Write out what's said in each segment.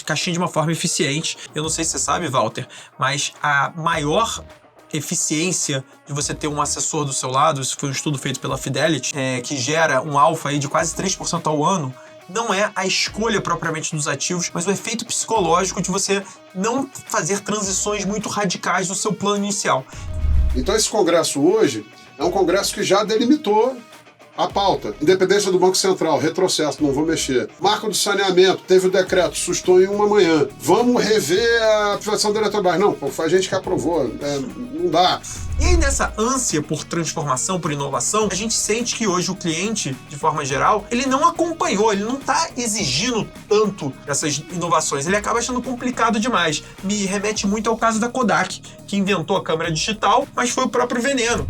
caixinha de uma forma eficiente. Eu não sei se você sabe, Walter, mas a maior eficiência de você ter um assessor do seu lado, isso foi um estudo feito pela Fidelity, que gera um alfa aí de quase 3% ao ano, não é a escolha propriamente dos ativos, mas o efeito psicológico de você não fazer transições muito radicais do seu plano inicial. Então esse congresso hoje é um congresso que já delimitou a pauta. Independência do Banco Central, retrocesso, não vou mexer. Marco do saneamento, teve o decreto, sustou em uma manhã. Vamos rever a privatização da Eletrobras. Não, foi a gente que aprovou, não dá. E aí nessa ânsia por transformação, por inovação, a gente sente que hoje o cliente, de forma geral, ele não acompanhou, ele não está exigindo tanto essas inovações, ele acaba achando complicado demais. Me remete muito ao caso da Kodak, que inventou a câmera digital, mas foi o próprio veneno.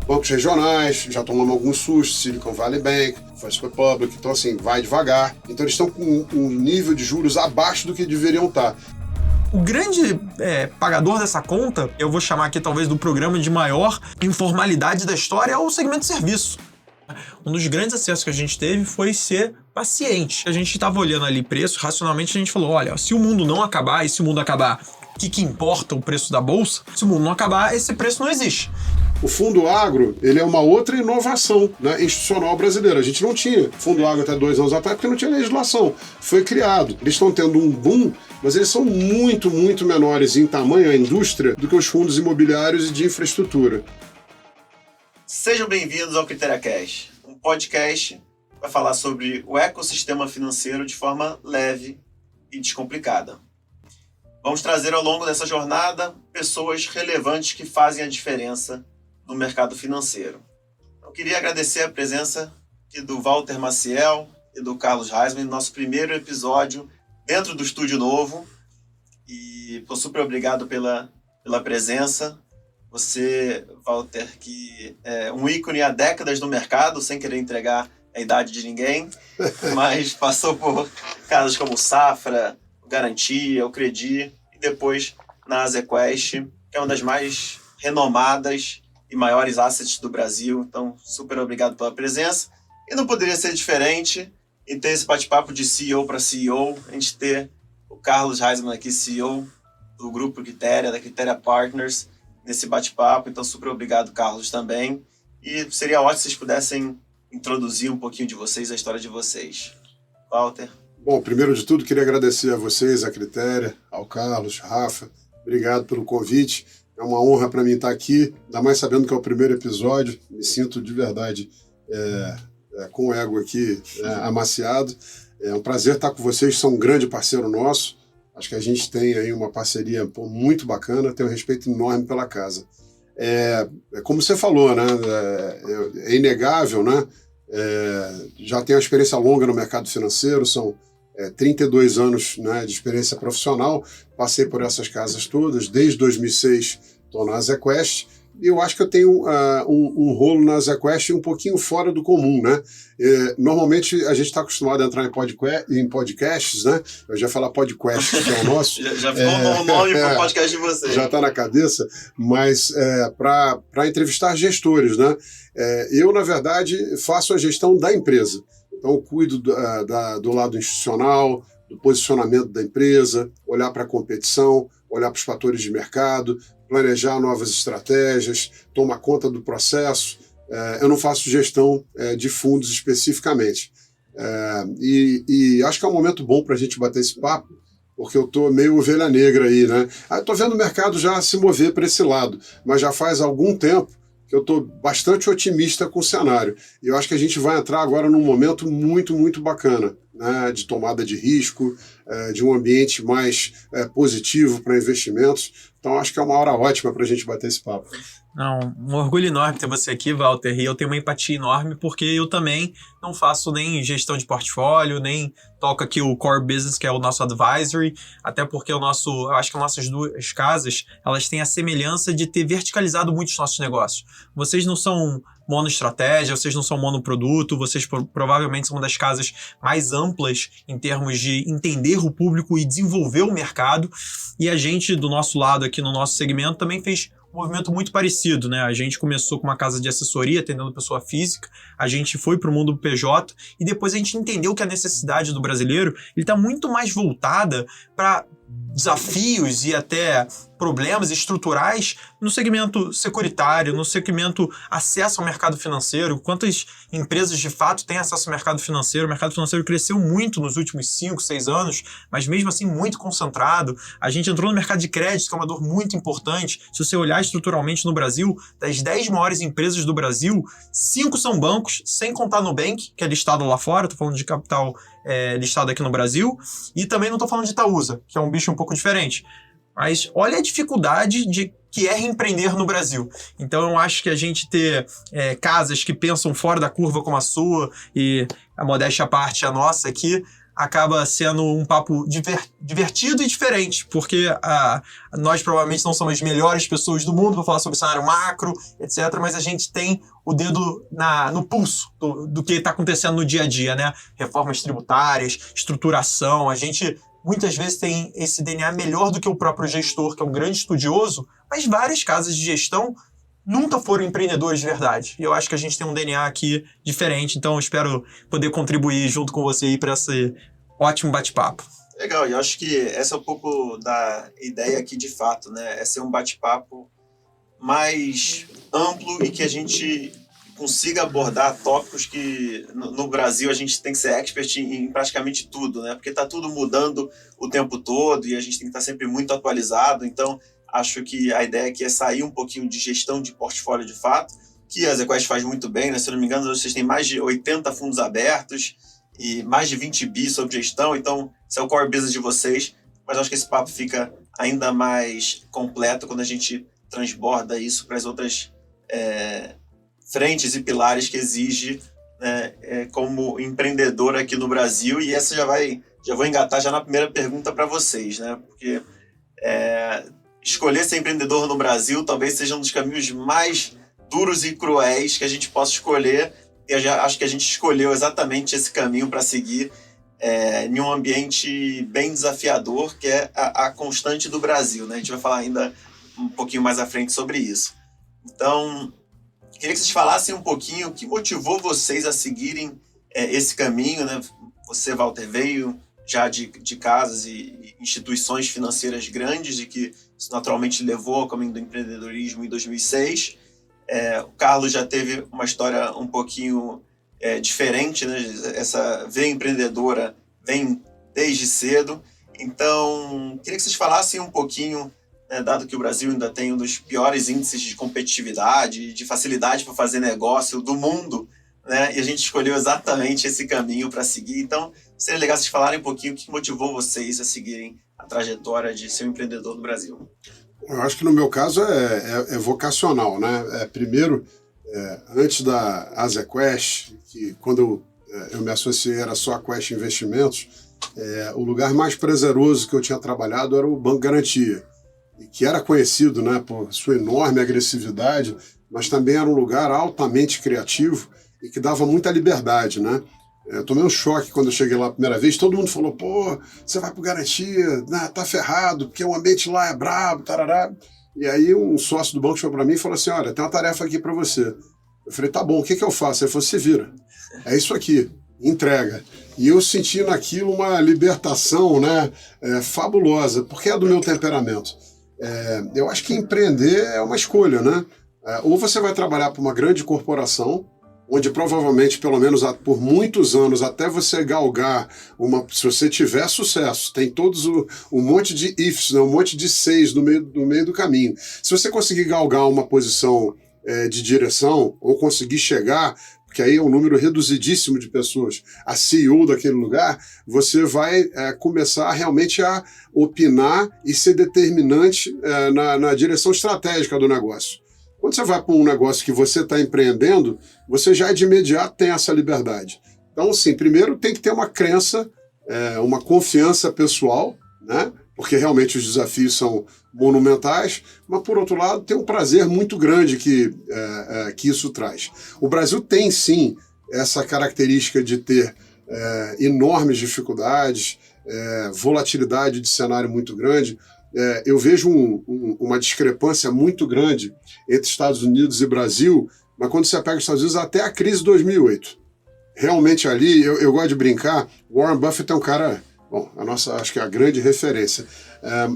Bancos regionais, já tomamos alguns sustos, Silicon Valley Bank, First Republic, então assim, vai devagar. Então eles estão com um nível de juros abaixo do que deveriam estar. O grande pagador dessa conta, eu vou chamar aqui talvez do programa de maior informalidade da história, é o segmento de serviço. Um dos grandes acessos que a gente teve foi ser paciente. A gente estava olhando ali preço, racionalmente a gente falou, olha, se o mundo não acabar, e se o mundo acabar, o que importa o preço da bolsa? Se o mundo não acabar, esse preço não existe. O Fundo Agro, ele é uma outra inovação, né, institucional brasileira. A gente não tinha Fundo Agro até 2 anos atrás porque não tinha legislação. Foi criado. Eles estão tendo um boom, mas eles são muito, muito menores em tamanho, a indústria, do que os fundos imobiliários e de infraestrutura. Sejam bem-vindos ao Critéria Cash, um podcast que vai falar sobre o ecossistema financeiro de forma leve e descomplicada. Vamos trazer ao longo dessa jornada pessoas relevantes que fazem a diferença no mercado financeiro. Eu queria agradecer a presença aqui do Walter Maciel e do Carlos Reisman no nosso primeiro episódio dentro do estúdio novo. E estou super obrigado pela presença. Você, Walter, que é um ícone há décadas no mercado, sem querer entregar a idade de ninguém, mas passou por casas como Safra, Garantia, o Credi e depois na AsiaQuest, que é uma das mais renomadas e maiores assets do Brasil. Então, super obrigado pela presença. E não poderia ser diferente em ter esse bate-papo de CEO para CEO, a gente ter o Carlos Reisman aqui, CEO do Grupo Critéria, da Critéria Partners, nesse bate-papo. Então, super obrigado, Carlos, também. E seria ótimo se vocês pudessem introduzir um pouquinho de vocês, a história de vocês. Walter. Bom, primeiro de tudo, queria agradecer a vocês, a Critéria, ao Carlos, Rafa. Obrigado pelo convite. É uma honra para mim estar aqui, ainda mais sabendo que é o primeiro episódio. Me sinto de verdade com o ego aqui amaciado. É um prazer estar com vocês, são um grande parceiro nosso. Acho que a gente tem aí uma parceria muito bacana, tenho um respeito enorme pela casa. Como você falou, né? É inegável, né? Já tenho uma experiência longa no mercado financeiro, são 32 anos, né, de experiência profissional, passei por essas casas todas, desde 2006 estou na AsiaQuest, e eu acho que eu tenho um rolo na AsiaQuest um pouquinho fora do comum, né? Normalmente a gente está acostumado a entrar em podcasts, né? Eu já ia falar podcast, que é o nosso. já ficou um nome para o podcast de vocês. Já está na cabeça, mas para entrevistar gestores, né? Eu, na verdade, faço a gestão da empresa. Então, eu cuido do lado institucional, do posicionamento da empresa, olhar para a competição, olhar para os fatores de mercado, planejar novas estratégias, tomar conta do processo. Eu não faço gestão de fundos especificamente. E acho que é um momento bom para a gente bater esse papo, porque eu estou meio ovelha negra aí, né? Estou vendo o mercado já se mover para esse lado, mas já faz algum tempo que eu estou bastante otimista com o cenário. E eu acho que a gente vai entrar agora num momento muito, muito bacana, né, de tomada de risco, de um ambiente mais positivo para investimentos. Então, acho que é uma hora ótima para a gente bater esse papo. Não, um orgulho enorme ter você aqui, Walter, e eu tenho uma empatia enorme porque eu também não faço nem gestão de portfólio, nem toco aqui o core business, que é o nosso advisory, até porque eu acho que as nossas duas casas, elas têm a semelhança de ter verticalizado muitos nossos negócios. Vocês não são monoestratégia, vocês não são monoproduto, vocês provavelmente são uma das casas mais amplas em termos de entender o público e desenvolver o mercado, e a gente, do nosso lado aqui no nosso segmento, também fez um movimento muito parecido, né? A gente começou com uma casa de assessoria, atendendo pessoa física, a gente foi para o mundo PJ e depois a gente entendeu que a necessidade do brasileiro está muito mais voltada para desafios e até problemas estruturais no segmento securitário, no segmento acesso ao mercado financeiro. Quantas empresas de fato têm acesso ao mercado financeiro? O mercado financeiro cresceu muito nos últimos 5, 6 anos, mas mesmo assim muito concentrado. A gente entrou no mercado de crédito, que é uma dor muito importante. Se você olhar estruturalmente no Brasil, das 10 maiores empresas do Brasil, 5 são bancos, sem contar Nubank, que é listado lá fora, estou falando de capital listado aqui no Brasil, e também não estou falando de Itaúsa, que é um bicho um pouco diferente. Mas olha a dificuldade que é reempreender no Brasil. Então eu acho que a gente ter casas que pensam fora da curva como a sua, e a modéstia à parte, a nossa aqui, acaba sendo um papo divertido e diferente, porque nós provavelmente não somos as melhores pessoas do mundo para falar sobre cenário macro, etc., mas a gente tem o dedo no pulso do que está acontecendo no dia a dia, né? Reformas tributárias, estruturação, a gente muitas vezes tem esse DNA melhor do que o próprio gestor, que é um grande estudioso, mas várias casas de gestão nunca foram empreendedores de verdade. E eu acho que a gente tem um DNA aqui diferente, então eu espero poder contribuir junto com você aí para esse ótimo bate-papo. Legal, e eu acho que essa é um pouco da ideia aqui de fato, né? É ser um bate-papo mais amplo e que a gente consiga abordar tópicos que no Brasil a gente tem que ser expert em praticamente tudo, né? Porque está tudo mudando o tempo todo e a gente tem que estar sempre muito atualizado. Então, acho que a ideia aqui é sair um pouquinho de gestão de portfólio de fato, que a ZQuest faz muito bem, né? Se eu não me engano, vocês têm mais de 80 fundos abertos e mais de 20 bi sobre gestão, então esse é o core business de vocês, mas acho que esse papo fica ainda mais completo quando a gente transborda isso para as outras frentes e pilares que exige como empreendedor aqui no Brasil. E essa já vou engatar já na primeira pergunta para vocês, né? Porque escolher ser empreendedor no Brasil talvez seja um dos caminhos mais duros e cruéis que a gente possa escolher. E eu já acho que a gente escolheu exatamente esse caminho para seguir em um ambiente bem desafiador, que é a constante do Brasil, né? A gente vai falar ainda um pouquinho mais à frente sobre isso. Então, queria que vocês falassem um pouquinho o que motivou vocês a seguirem esse caminho, né? Você, Walter, veio já de casas e instituições financeiras grandes e que isso naturalmente levou ao caminho do empreendedorismo em 2006. O Carlos já teve uma história um pouquinho diferente, né? Essa veia empreendedora vem desde cedo. Então, queria que vocês falassem um pouquinho, dado que o Brasil ainda tem um dos piores índices de competitividade, de facilidade para fazer negócio do mundo, né? E a gente escolheu exatamente esse caminho para seguir. Então, seria legal vocês falarem um pouquinho o que motivou vocês a seguirem a trajetória de ser um empreendedor no Brasil. Eu acho que no meu caso é vocacional, né? Primeiro, antes da ZQuest, que quando eu me associei era só a Quest Investimentos, o lugar mais prazeroso que eu tinha trabalhado era o Banco Garantia, que era conhecido, né, por sua enorme agressividade, mas também era um lugar altamente criativo e que dava muita liberdade, né? Eu tomei um choque quando eu cheguei lá a primeira vez, todo mundo falou, pô, você vai pro Garantia, tá ferrado, porque o ambiente lá é brabo, tarará. E aí um sócio do banco chegou para mim e falou assim, olha, tem uma tarefa aqui para você. Eu falei, tá bom, o que eu faço? Ele falou, se vira. É isso aqui, entrega. E eu senti naquilo uma libertação, né, fabulosa, porque é do meu temperamento. Eu acho que empreender é uma escolha, né? Ou você vai trabalhar para uma grande corporação, onde provavelmente, pelo menos por muitos anos, até você galgar se você tiver sucesso, tem todos um monte de ifs, né, um monte de seis no meio do caminho. Se você conseguir galgar uma posição de direção, ou conseguir chegar, porque aí é um número reduzidíssimo de pessoas, a CEO daquele lugar, você vai começar realmente a opinar e ser determinante na direção estratégica do negócio. Quando você vai para um negócio que você está empreendendo, você já de imediato tem essa liberdade. Então, assim, primeiro tem que ter uma crença, uma confiança pessoal, né? Porque realmente os desafios são monumentais, mas, por outro lado, tem um prazer muito grande que isso traz. O Brasil tem, sim, essa característica de ter enormes dificuldades, volatilidade de cenário muito grande. eu vejo uma discrepância muito grande entre Estados Unidos e Brasil, mas quando você pega os Estados Unidos, até a crise de 2008. Realmente ali, eu gosto de brincar, Warren Buffett é um cara, acho que é a grande referência,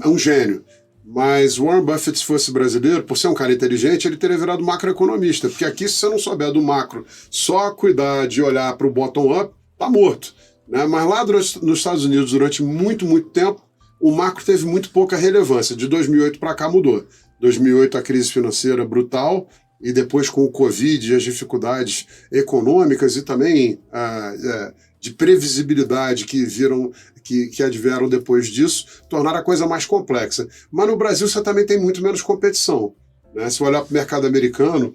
é um gênio. Mas Warren Buffett, se fosse brasileiro, por ser um cara inteligente, ele teria virado macroeconomista, porque aqui, se você não souber do macro, só cuidar de olhar para o bottom-up, tá morto. Né? Mas lá nos Estados Unidos, durante muito, muito tempo, o macro teve muito pouca relevância. De 2008 para cá mudou. 2008 a crise financeira brutal, e depois com o Covid e as dificuldades econômicas e também de previsibilidade que advieram depois disso, tornaram a coisa mais complexa. Mas no Brasil você também tem muito menos competição. Né? Se olhar para o mercado americano,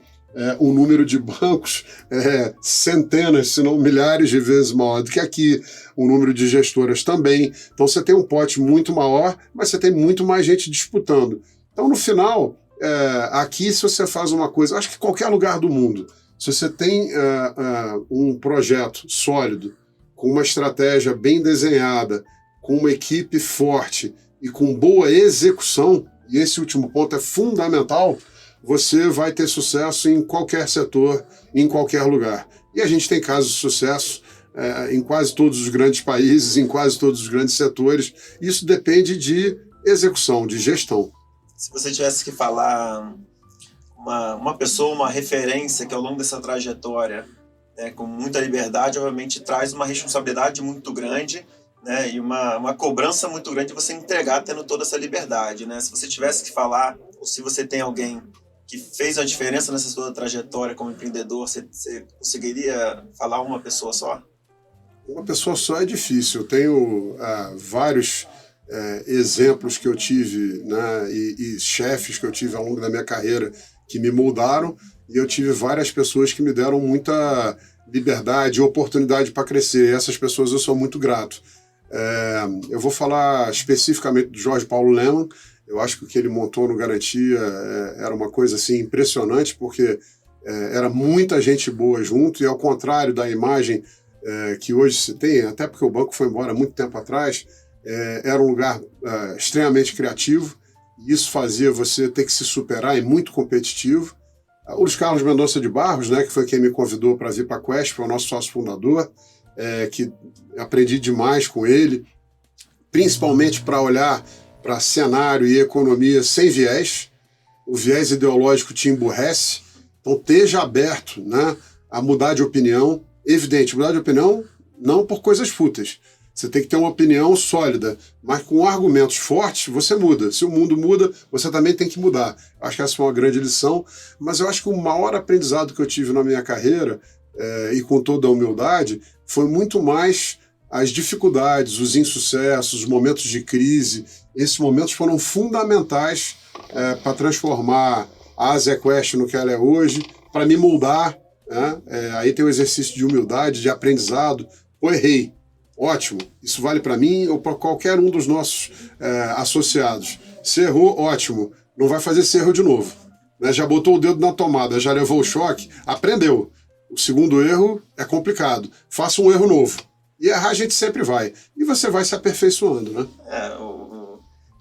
o número de bancos é centenas, se não milhares de vezes maior do que aqui, o número de gestoras também. Então você tem um pote muito maior, mas você tem muito mais gente disputando. Então, no final, aqui, se você faz uma coisa, acho que qualquer lugar do mundo, se você tem um projeto sólido, com uma estratégia bem desenhada, com uma equipe forte e com boa execução, e esse último ponto é fundamental, você vai ter sucesso em qualquer setor, em qualquer lugar. E a gente tem casos de sucesso em quase todos os grandes países, em quase todos os grandes setores. Isso depende de execução, de gestão. Se você tivesse que falar uma pessoa, uma referência que ao longo dessa trajetória, né, com muita liberdade, obviamente traz uma responsabilidade muito grande, né, e uma cobrança muito grande de você entregar tendo toda essa liberdade. Né? Se você tivesse que falar, ou se você tem alguém que fez a diferença nessa sua trajetória como empreendedor, você conseguiria falar uma pessoa só? Uma pessoa só é difícil. Eu tenho vários exemplos que eu tive, né, e chefes que eu tive ao longo da minha carreira que me moldaram, e eu tive várias pessoas que me deram muita liberdade e oportunidade para crescer. E essas pessoas eu sou muito grato. Eu vou falar especificamente do Jorge Paulo Lemann. Eu acho que o que ele montou no Garantia era uma coisa assim, impressionante, porque era muita gente boa junto, e ao contrário da imagem que hoje se tem, até porque o banco foi embora há muito tempo atrás, era um lugar extremamente criativo, e isso fazia você ter que se superar e muito competitivo. O Luiz Carlos Mendonça de Barros, né, que foi quem me convidou para vir para a Quest, foi o nosso sócio fundador, que aprendi demais com ele, principalmente para olhar para cenário e economia sem viés. O viés ideológico te emburrece, então esteja aberto, né, a mudar de opinião. Evidente, mudar de opinião não por coisas fúteis. Você tem que ter uma opinião sólida, mas com argumentos fortes você muda. Se o mundo muda, você também tem que mudar. Acho que essa foi uma grande lição, mas eu acho que o maior aprendizado que eu tive na minha carreira, e com toda a humildade, foi muito mais as dificuldades, os insucessos, os momentos de crise. Esses momentos foram fundamentais para transformar a AsiaQuest no que ela é hoje, para me moldar. Aí tem o exercício de humildade, de aprendizado. Errei. Ótimo. Isso vale para mim ou para qualquer um dos nossos associados. Se errou, ótimo. Não vai fazer esse erro de novo. Né? Já botou o dedo na tomada, já levou o choque, aprendeu. O segundo erro é complicado. Faça um erro novo. E errar a gente sempre vai. E você vai se aperfeiçoando, né?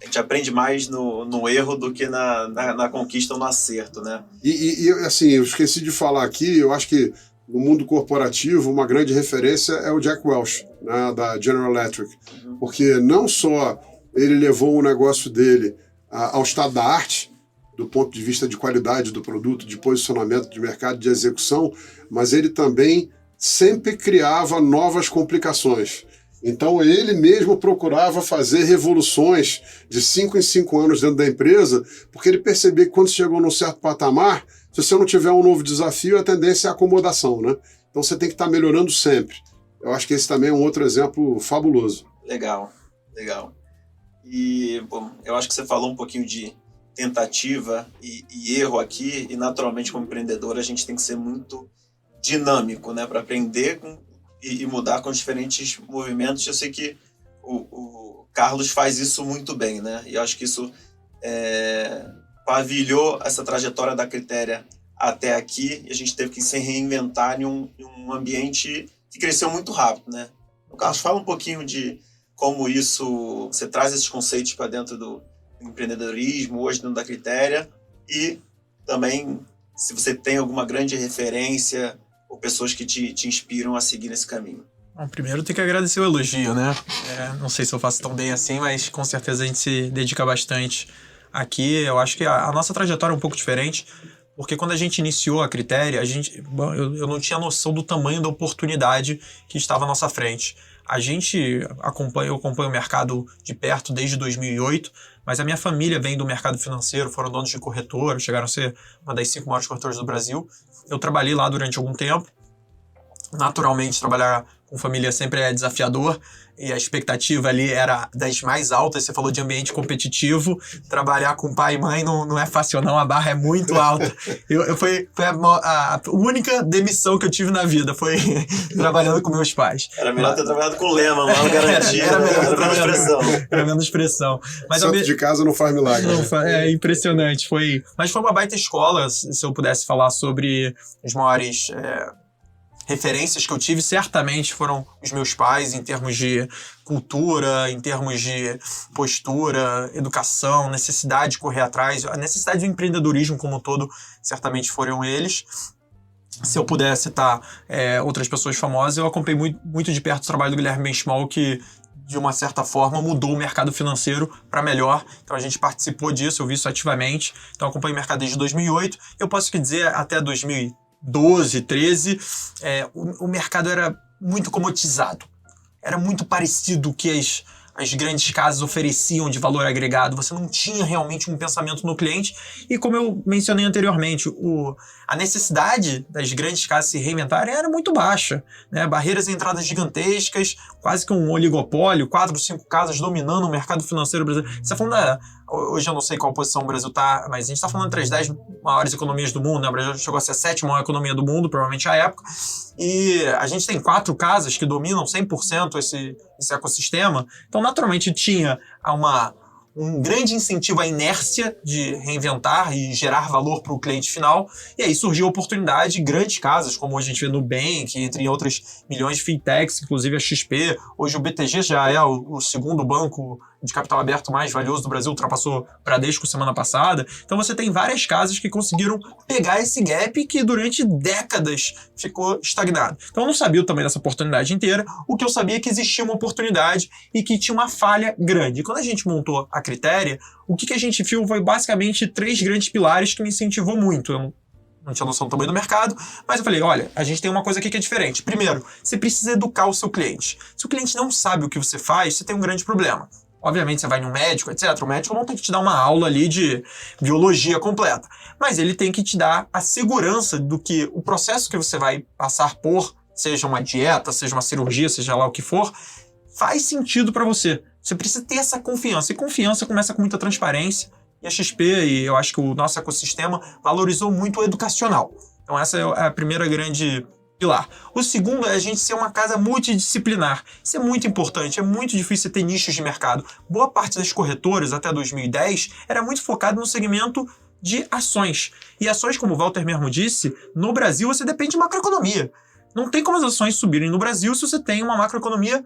A gente aprende mais no erro do que na conquista ou no acerto, né? E assim, eu esqueci de falar aqui, eu acho que no mundo corporativo uma grande referência é o Jack Welch, né, da General Electric. Porque não só ele levou o negócio dele ao estado da arte, do ponto de vista de qualidade do produto, de posicionamento de mercado, de execução, mas ele também sempre criava novas complicações. Então ele mesmo procurava fazer revoluções de 5 em 5 anos dentro da empresa, porque ele percebia que quando chegou num certo patamar, se você não tiver um novo desafio, a tendência é a acomodação, né? Então você tem que estar melhorando sempre. Eu acho que esse também é um outro exemplo fabuloso. Legal. E, bom, eu acho que você falou um pouquinho de tentativa e erro aqui, e naturalmente como empreendedor a gente tem que ser muito dinâmico, né, para aprender e mudar com os diferentes movimentos. Eu sei que o Carlos faz isso muito bem, né, e eu acho que isso pavilhou essa trajetória da Critéria até aqui, e a gente teve que se reinventar em um ambiente que cresceu muito rápido, né. O Carlos, fala um pouquinho de como você traz esses conceitos para dentro empreendedorismo hoje dentro da Critéria e também se você tem alguma grande referência ou pessoas que te inspiram a seguir nesse caminho. Bom, primeiro tem que agradecer o elogio, né? Não sei se eu faço tão bem assim, mas com certeza a gente se dedica bastante aqui. Eu acho que a nossa trajetória é um pouco diferente, porque quando a gente iniciou a Critéria, eu não tinha noção do tamanho da oportunidade que estava à nossa frente. Eu acompanho o mercado de perto desde 2008, mas a minha família vem do mercado financeiro, foram donos de corretora, chegaram a ser uma das 5 maiores corretoras do Brasil. Eu trabalhei lá durante algum tempo. Naturalmente, trabalhar com família sempre é desafiador e a expectativa ali era das mais altas. Você falou de ambiente competitivo, trabalhar com pai e mãe não é fácil não, a barra é muito alta. Foi a única demissão que eu tive na vida, foi trabalhando com meus pais. Era melhor ter trabalhado com o Lema, lá no Garantia, era menos pressão. Era menos pressão. Mas santo de casa não faz milagre. É impressionante. Mas foi uma baita escola, se eu pudesse falar sobre os maiores... referências que eu tive certamente foram os meus pais em termos de cultura, em termos de postura, educação, necessidade de correr atrás, a necessidade do empreendedorismo como um todo, certamente foram eles. Se eu puder citar outras pessoas famosas, eu acompanhei muito de perto o trabalho do Guilherme Benchimol, que de uma certa forma mudou o mercado financeiro para melhor. Então a gente participou disso, eu vi isso ativamente. Então eu acompanhei o mercado desde 2008. Eu posso dizer até 2012, 13, o mercado era muito comoditizado. Era muito parecido o que as grandes casas ofereciam de valor agregado. Você não tinha realmente um pensamento no cliente. E como eu mencionei anteriormente, a necessidade das grandes casas se reinventarem era muito baixa, né? Barreiras de entrada gigantescas, quase que um oligopólio, 4 ou 5 casas dominando o mercado financeiro brasileiro. Você está falando hoje eu não sei qual posição o Brasil está, mas a gente está falando entre as 10 maiores economias do mundo, né? O Brasil chegou a ser a 7ª maior economia do mundo, provavelmente à época, e a gente tem 4 casas que dominam 100% esse ecossistema, então naturalmente tinha um grande incentivo à inércia de reinventar e gerar valor para o cliente final, e aí surgiu a oportunidade de grandes casas, como hoje a gente vê no Nubank, entre outras milhões de fintechs, inclusive a XP. Hoje o BTG já é o segundo banco de capital aberto mais valioso do Brasil, ultrapassou Bradesco semana passada. Então você tem várias casas que conseguiram pegar esse gap que durante décadas ficou estagnado. Então eu não sabia o tamanho dessa oportunidade inteira, o que eu sabia é que existia uma oportunidade e que tinha uma falha grande. E quando a gente montou a Critéria, o que a gente viu foi basicamente 3 grandes pilares que me incentivou muito. Eu não tinha noção do tamanho do mercado, mas eu falei, olha, a gente tem uma coisa aqui que é diferente. Primeiro, você precisa educar o seu cliente. Se o cliente não sabe o que você faz, você tem um grande problema. Obviamente você vai no médico, etc. O médico não tem que te dar uma aula ali de biologia completa, mas ele tem que te dar a segurança do que o processo que você vai passar por, seja uma dieta, seja uma cirurgia, seja lá o que for, faz sentido para você. Você precisa ter essa confiança, e confiança começa com muita transparência, e a XP, e eu acho que o nosso ecossistema, valorizou muito o educacional. Então essa é a primeira grande pilar. O segundo é a gente ser uma casa multidisciplinar. Isso é muito importante, é muito difícil ter nichos de mercado. Boa parte das corretoras, até 2010, era muito focado no segmento de ações. E ações, como o Walter mesmo disse, no Brasil você depende de macroeconomia. Não tem como as ações subirem no Brasil se você tem uma macroeconomia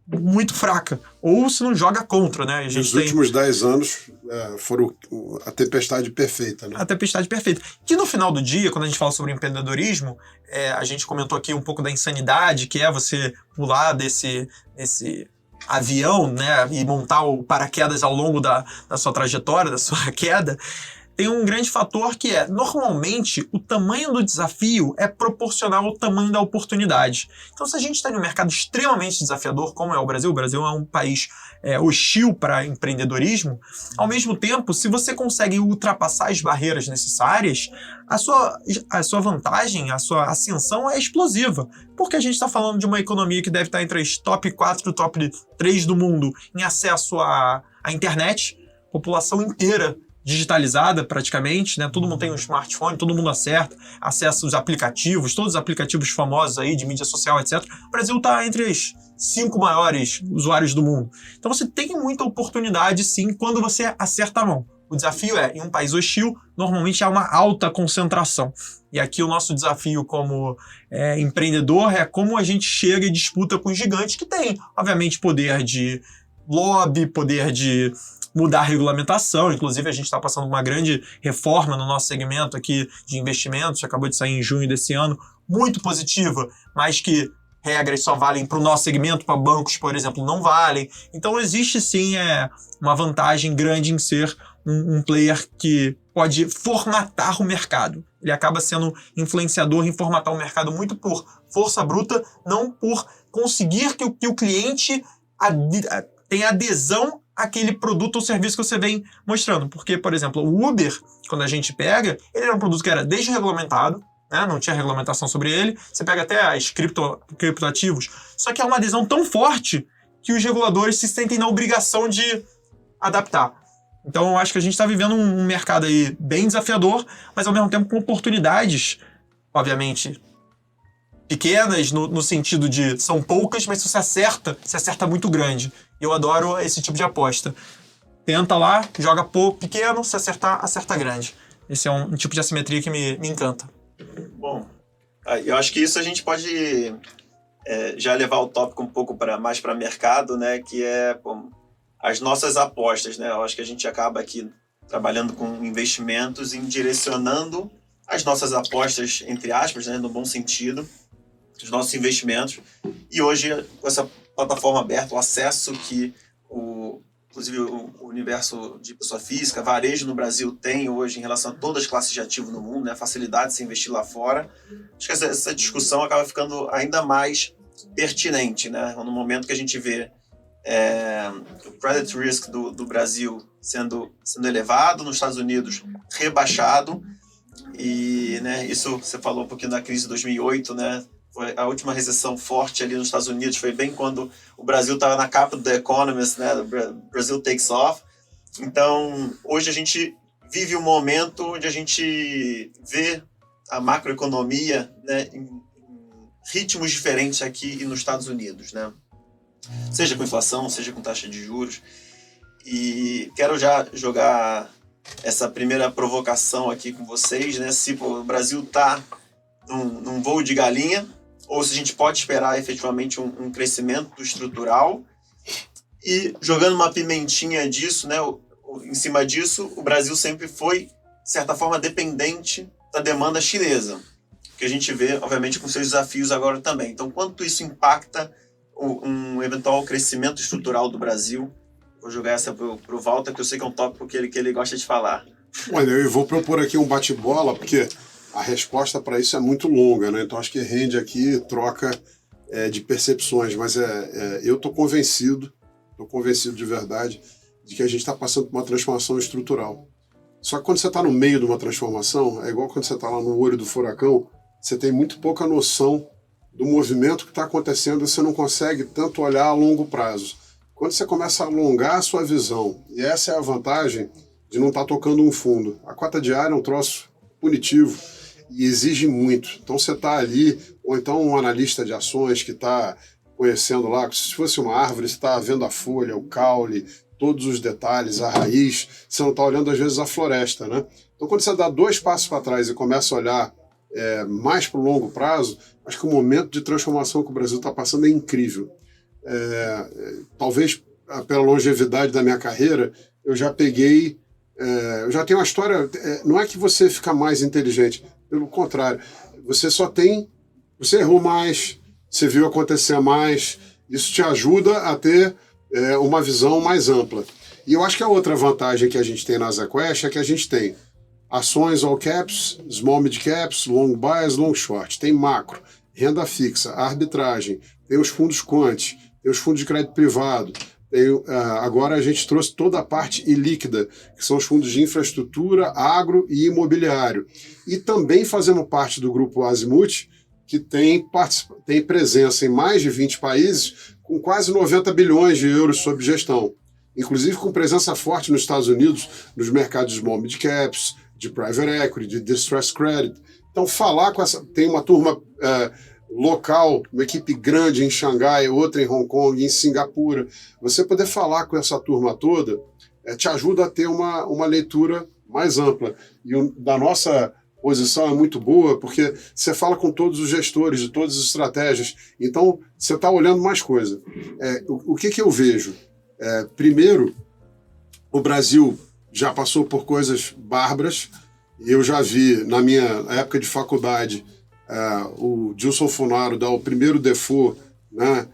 muito fraca, ou se não joga contra, né? Os últimos 10 anos foram a tempestade perfeita, né? A tempestade perfeita. Que no final do dia, quando a gente fala sobre empreendedorismo, a gente comentou aqui um pouco da insanidade, que é você pular desse avião, né, e montar o paraquedas ao longo da sua trajetória, da sua queda. Tem um grande fator que normalmente, o tamanho do desafio é proporcional ao tamanho da oportunidade. Então, se a gente está em um mercado extremamente desafiador, como é o Brasil é um país hostil para empreendedorismo, ao mesmo tempo, se você consegue ultrapassar as barreiras necessárias, a sua vantagem, a sua ascensão é explosiva. Porque a gente está falando de uma economia que deve estar entre as top 4 e top 3 do mundo em acesso à internet, população inteira digitalizada praticamente, né? Todo mundo tem um smartphone, todo mundo acessa os aplicativos, todos os aplicativos famosos aí de mídia social, etc. O Brasil está entre os 5 maiores usuários do mundo. Então você tem muita oportunidade, sim, quando você acerta a mão. O desafio em um país hostil, normalmente há uma alta concentração. E aqui o nosso desafio como empreendedor é como a gente chega e disputa com os gigantes que têm, obviamente, poder de lobby, poder de mudar a regulamentação. Inclusive, a gente está passando uma grande reforma no nosso segmento aqui de investimentos, que acabou de sair em junho desse ano, muito positiva, mas que regras só valem para o nosso segmento, para bancos, por exemplo, não valem. Então, existe sim uma vantagem grande em ser um player que pode formatar o mercado. Ele acaba sendo influenciador em formatar o mercado muito por força bruta, não por conseguir que o cliente tenha adesão àquele produto ou serviço que você vem mostrando. Porque, por exemplo, o Uber, quando a gente pega, ele era um produto que era desregulamentado, né? Não tinha regulamentação sobre ele. Você pega até as criptoativos. Só que é uma adesão tão forte que os reguladores se sentem na obrigação de adaptar. Então, eu acho que a gente está vivendo um mercado aí bem desafiador, mas ao mesmo tempo com oportunidades, obviamente, pequenas, no sentido de são poucas, mas se você acerta muito grande. E eu adoro esse tipo de aposta. Tenta lá, joga pequeno, se acertar, acerta grande. Esse é um tipo de assimetria que me encanta. Bom, eu acho que isso a gente pode já levar o tópico um pouco mais para mercado, né? Que é as nossas apostas, né? Eu acho que a gente acaba aqui trabalhando com investimentos e direcionando as nossas apostas, entre aspas, né? No bom sentido, os nossos investimentos. E hoje, com essa plataforma aberta, o acesso que inclusive o universo de pessoa física, varejo no Brasil tem hoje em relação a todas as classes de ativo no mundo, né? A facilidade de se investir lá fora. Acho que essa discussão acaba ficando ainda mais pertinente, né? No momento que a gente vê o credit risk do Brasil sendo elevado, nos Estados Unidos rebaixado, e, né, isso você falou um pouquinho da crise de 2008, né? Foi a última recessão forte ali nos Estados Unidos, foi bem quando o Brasil estava na capa do The Economist, né? Brasil takes off. Então, hoje a gente vive um momento onde a gente vê a macroeconomia, né, em ritmos diferentes aqui e nos Estados Unidos, né? Seja com inflação, seja com taxa de juros. E quero já jogar essa primeira provocação aqui com vocês, né? Se o Brasil está num voo de galinha, ou se a gente pode esperar efetivamente um crescimento estrutural. E jogando uma pimentinha disso, né? Em cima disso, o Brasil sempre foi, de certa forma, dependente da demanda chinesa, que a gente vê, obviamente, com seus desafios agora também. Então, quanto isso impacta um eventual crescimento estrutural do Brasil? Vou jogar essa pro Walter, que eu sei que é um tópico que ele gosta de falar. Olha, eu vou propor aqui um bate-bola, porque a resposta para isso é muito longa, né? Então acho que rende aqui troca de percepções, mas eu estou convencido de verdade de que a gente está passando por uma transformação estrutural. Só que quando você está no meio de uma transformação, é igual quando você está lá no olho do furacão, você tem muito pouca noção do movimento que está acontecendo e você não consegue tanto olhar a longo prazo. Quando você começa a alongar a sua visão, e essa é a vantagem de não estar tocando um fundo. A cota diária é um troço punitivo e exige muito. Então você está ali, ou então um analista de ações que está conhecendo lá, se fosse uma árvore, você está vendo a folha, o caule, todos os detalhes, a raiz, você não está olhando às vezes a floresta, né? Então quando você dá 2 passos para trás e começa a olhar mais para o longo prazo, acho que o momento de transformação que o Brasil está passando é incrível. Talvez pela longevidade da minha carreira, eu já peguei, eu já tenho uma história, não é que você fica mais inteligente, pelo contrário, você errou mais, você viu acontecer mais, isso te ajuda a ter uma visão mais ampla. E eu acho que a outra vantagem que a gente tem na ZQuest é que a gente tem ações all caps, small mid caps, long bias, long short, tem macro, renda fixa, arbitragem, tem os fundos quant, tem os fundos de crédito privado, agora a gente trouxe toda a parte ilíquida, que são os fundos de infraestrutura, agro e imobiliário. E também fazemos parte do grupo Azimuth, que tem presença em mais de 20 países, com quase 90 bilhões de euros sob gestão. Inclusive com presença forte nos Estados Unidos, nos mercados de small mid caps, de private equity, de distressed credit. Então falar com tem uma turma local, uma equipe grande em Xangai, outra em Hong Kong, em Singapura, você poder falar com essa turma toda te ajuda a ter uma leitura mais ampla. E da nossa posição é muito boa, porque você fala com todos os gestores de todas as estratégias, então você está olhando mais coisa. O que eu vejo? Primeiro, o Brasil já passou por coisas bárbaras. Eu já vi, na minha época de faculdade, o Gilson Funaro dar o primeiro default, né,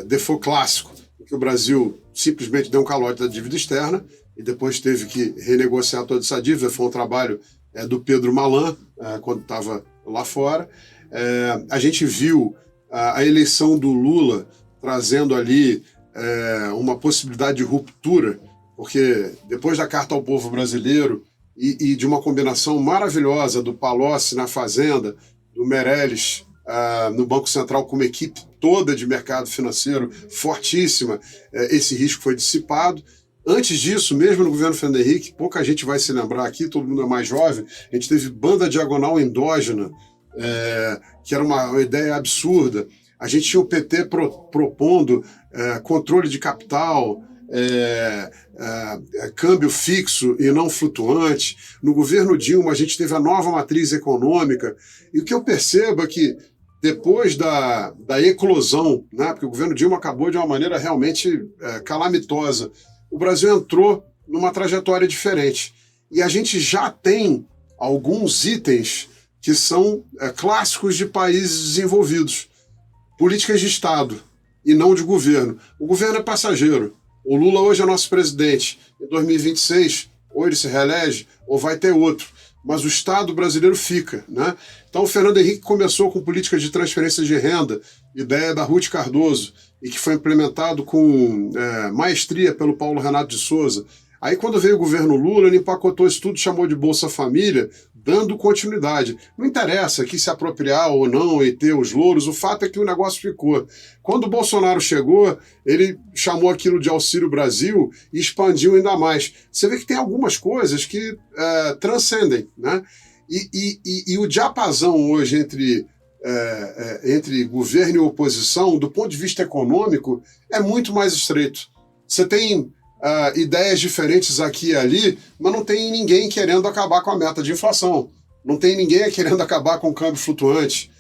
default clássico, que o Brasil simplesmente deu um calote da dívida externa e depois teve que renegociar toda essa dívida. Foi um trabalho do Pedro Malan, quando estava lá fora. A gente viu a eleição do Lula trazendo ali uma possibilidade de ruptura, porque depois da Carta ao Povo Brasileiro e de uma combinação maravilhosa do Palocci na Fazenda, do Meirelles no Banco Central, com uma equipe toda de mercado financeiro fortíssima, esse risco foi dissipado. Antes disso, mesmo no governo Fernando Henrique, pouca gente vai se lembrar aqui, todo mundo é mais jovem, a gente teve banda diagonal endógena, que era uma ideia absurda. A gente tinha o PT propondo controle de capital, câmbio fixo e não flutuante. No governo Dilma, a gente teve a nova matriz econômica. E o que eu percebo é que depois da eclosão, né, porque o governo Dilma acabou de uma maneira realmente calamitosa, o Brasil entrou numa trajetória diferente. E a gente já tem alguns itens que são clássicos de países desenvolvidos. Políticas de Estado e não de governo. O governo é passageiro. O Lula hoje é nosso presidente. Em 2026, ou ele se reelege, ou vai ter outro. Mas o Estado brasileiro fica, né? Então, o Fernando Henrique começou com políticas de transferência de renda, ideia da Ruth Cardoso, e que foi implementado com maestria pelo Paulo Renato de Souza. Aí, quando veio o governo Lula, ele empacotou isso tudo, chamou de Bolsa Família, dando continuidade. Não interessa que se apropriar ou não e ter os louros, o fato é que o negócio ficou. Quando o Bolsonaro chegou, ele chamou aquilo de Auxílio Brasil e expandiu ainda mais. Você vê que tem algumas coisas que transcendem, né? E o diapasão hoje entre governo e oposição, do ponto de vista econômico, é muito mais estreito. Você tem ideias diferentes aqui e ali, mas não tem ninguém querendo acabar com a meta de inflação. Não tem ninguém querendo acabar com o câmbio flutuante.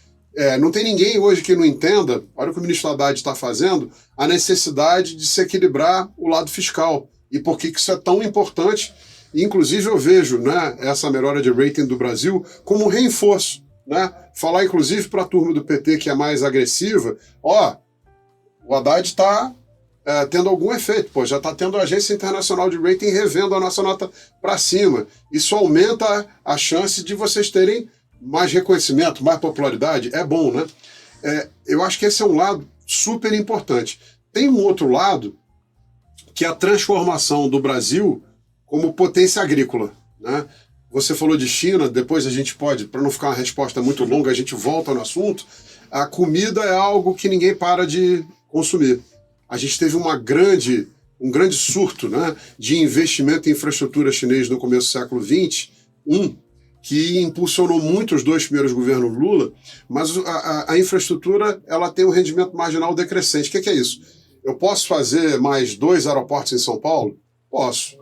Não tem ninguém hoje que não entenda, olha o que o ministro Haddad está fazendo, a necessidade de se equilibrar o lado fiscal. E por que isso é tão importante? E, inclusive, eu vejo, né, essa melhora de rating do Brasil como um reforço. Né? Falar, inclusive, para a turma do PT que é mais agressiva, o Haddad está tendo algum efeito. Já está tendo a Agência Internacional de Rating revendo a nossa nota para cima. Isso aumenta a chance de vocês terem mais reconhecimento, mais popularidade. É bom, né? Eu acho que esse é um lado super importante. Tem um outro lado, que é a transformação do Brasil como potência agrícola, né? Você falou de China, depois a gente pode, para não ficar uma resposta muito longa, a gente volta no assunto. A comida é algo que ninguém para de consumir. A gente teve um grande surto, né, de investimento em infraestrutura chinês no começo do século XX, que impulsionou muito os 2 primeiros governos Lula, mas a infraestrutura ela tem um rendimento marginal decrescente. O que é isso? Eu posso fazer mais 2 aeroportos em São Paulo? Posso.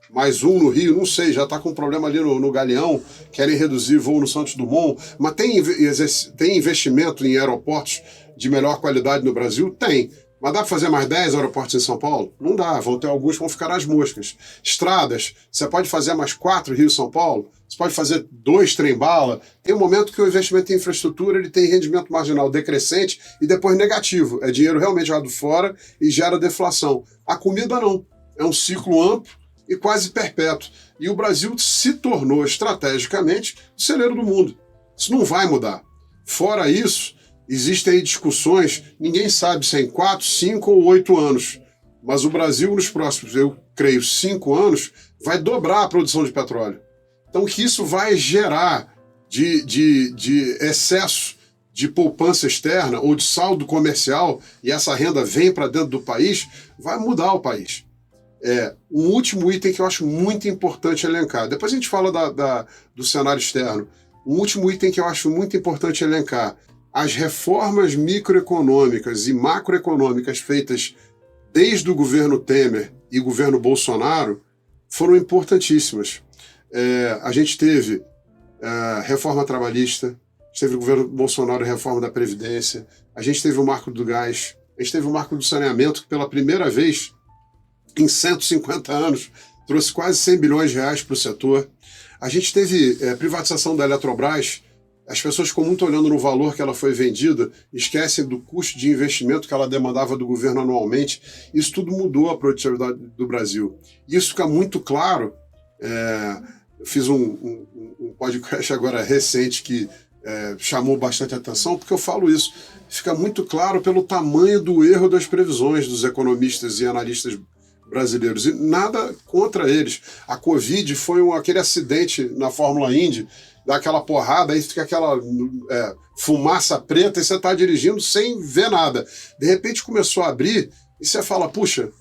Mais um no Rio? Não sei, já está com um problema ali no Galeão, querem reduzir voo no Santos Dumont, mas tem investimento em aeroportos de melhor qualidade no Brasil? Tem. Mas dá para fazer mais 10 aeroportos em São Paulo? Não dá, vão ter alguns que vão ficar às moscas. Estradas, você pode fazer mais 4 Rio-São Paulo? Você pode fazer 2 trem-bala? Tem um momento que o investimento em infraestrutura ele tem rendimento marginal decrescente e depois negativo. É dinheiro realmente jogado fora e gera deflação. A comida não. É um ciclo amplo e quase perpétuo. E o Brasil se tornou estrategicamente o celeiro do mundo. Isso não vai mudar. Fora isso, existem aí discussões, ninguém sabe se é em 4, 5 ou 8 anos, mas o Brasil nos próximos, eu creio, 5 anos, vai dobrar a produção de petróleo. Então, o que isso vai gerar de excesso de poupança externa ou de saldo comercial, e essa renda vem para dentro do país, vai mudar o país. Um último item que eu acho muito importante elencar, depois a gente fala do cenário externo, um último item que eu acho muito importante elencar: as reformas microeconômicas e macroeconômicas feitas desde o governo Temer e governo Bolsonaro foram importantíssimas. A gente teve reforma trabalhista, a gente teve o governo Bolsonaro reforma da Previdência, a gente teve o marco do gás, a gente teve o marco do saneamento, que pela primeira vez em 150 anos trouxe quase 100 bilhões de reais para o setor. A gente teve privatização da Eletrobras. As pessoas ficam muito olhando no valor que ela foi vendida, esquecem do custo de investimento que ela demandava do governo anualmente. Isso tudo mudou a produtividade do Brasil. Isso fica muito claro. Eu fiz um podcast agora recente que chamou bastante atenção, porque eu falo isso. Fica muito claro pelo tamanho do erro das previsões dos economistas e analistas brasileiros. E nada contra eles. A Covid foi aquele acidente na Fórmula Indy, dá aquela porrada, aí fica aquela fumaça preta e você está dirigindo sem ver nada. De repente começou a abrir e você fala, puxa,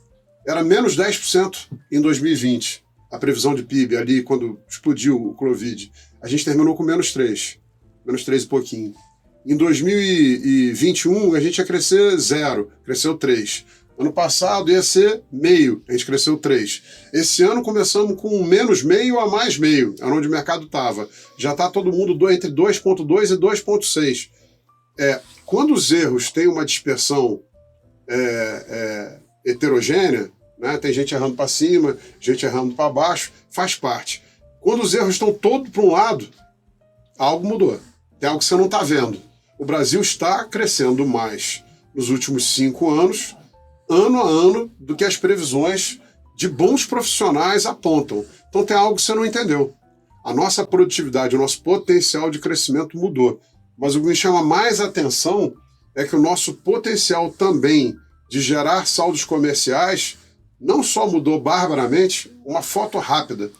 era menos 10% em 2020, a previsão de PIB ali quando explodiu o Covid. A gente terminou com menos 3 e pouquinho. Em 2021 a gente ia crescer 0, cresceu 3. Ano passado ia ser meio, a gente cresceu 3. Esse ano começamos com menos meio a mais meio, é onde o mercado estava. Já está todo mundo entre 2,2 e 2,6. Quando os erros têm uma dispersão heterogênea, né, tem gente errando para cima, gente errando para baixo, faz parte. Quando os erros estão todos para um lado, algo mudou. Tem algo que você não está vendo. O Brasil está crescendo mais nos últimos 5 anos, ano a ano, do que as previsões de bons profissionais apontam. Então tem algo que você não entendeu. A nossa produtividade, o nosso potencial de crescimento mudou. Mas o que me chama mais atenção é que o nosso potencial também de gerar saldos comerciais não só mudou barbaramente, uma foto rápida.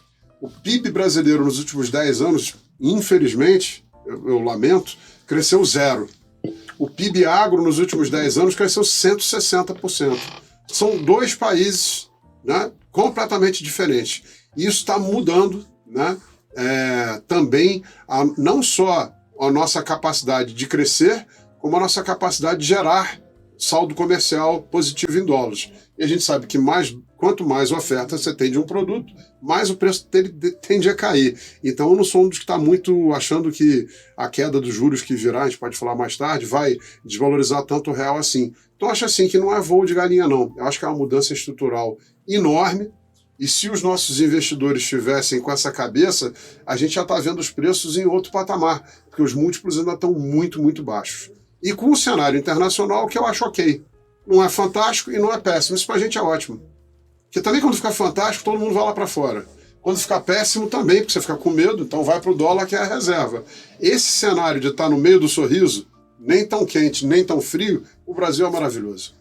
O PIB brasileiro nos últimos 10 anos, infelizmente, eu lamento, cresceu 0. O PIB agro nos últimos 10 anos cresceu 160%. São 2 países, né, completamente diferentes. E isso está mudando, né, também não só a nossa capacidade de crescer, como a nossa capacidade de gerar saldo comercial positivo em dólares. E a gente sabe que quanto mais oferta você tem de um produto, mais o preço dele tende a cair. Então eu não sou um dos que está muito achando que a queda dos juros que virá, a gente pode falar mais tarde, vai desvalorizar tanto o real assim. Então eu acho assim que não é voo de galinha não. Eu acho que é uma mudança estrutural enorme. E se os nossos investidores estivessem com essa cabeça, a gente já está vendo os preços em outro patamar, porque os múltiplos ainda estão muito, muito baixos. E com o cenário internacional que eu acho ok. Não é fantástico e não é péssimo. Isso pra gente é ótimo. Porque também quando ficar fantástico, todo mundo vai lá para fora. Quando ficar péssimo também, porque você fica com medo, então vai pro dólar que é a reserva. Esse cenário de estar no meio do sorriso, nem tão quente, nem tão frio, o Brasil é maravilhoso.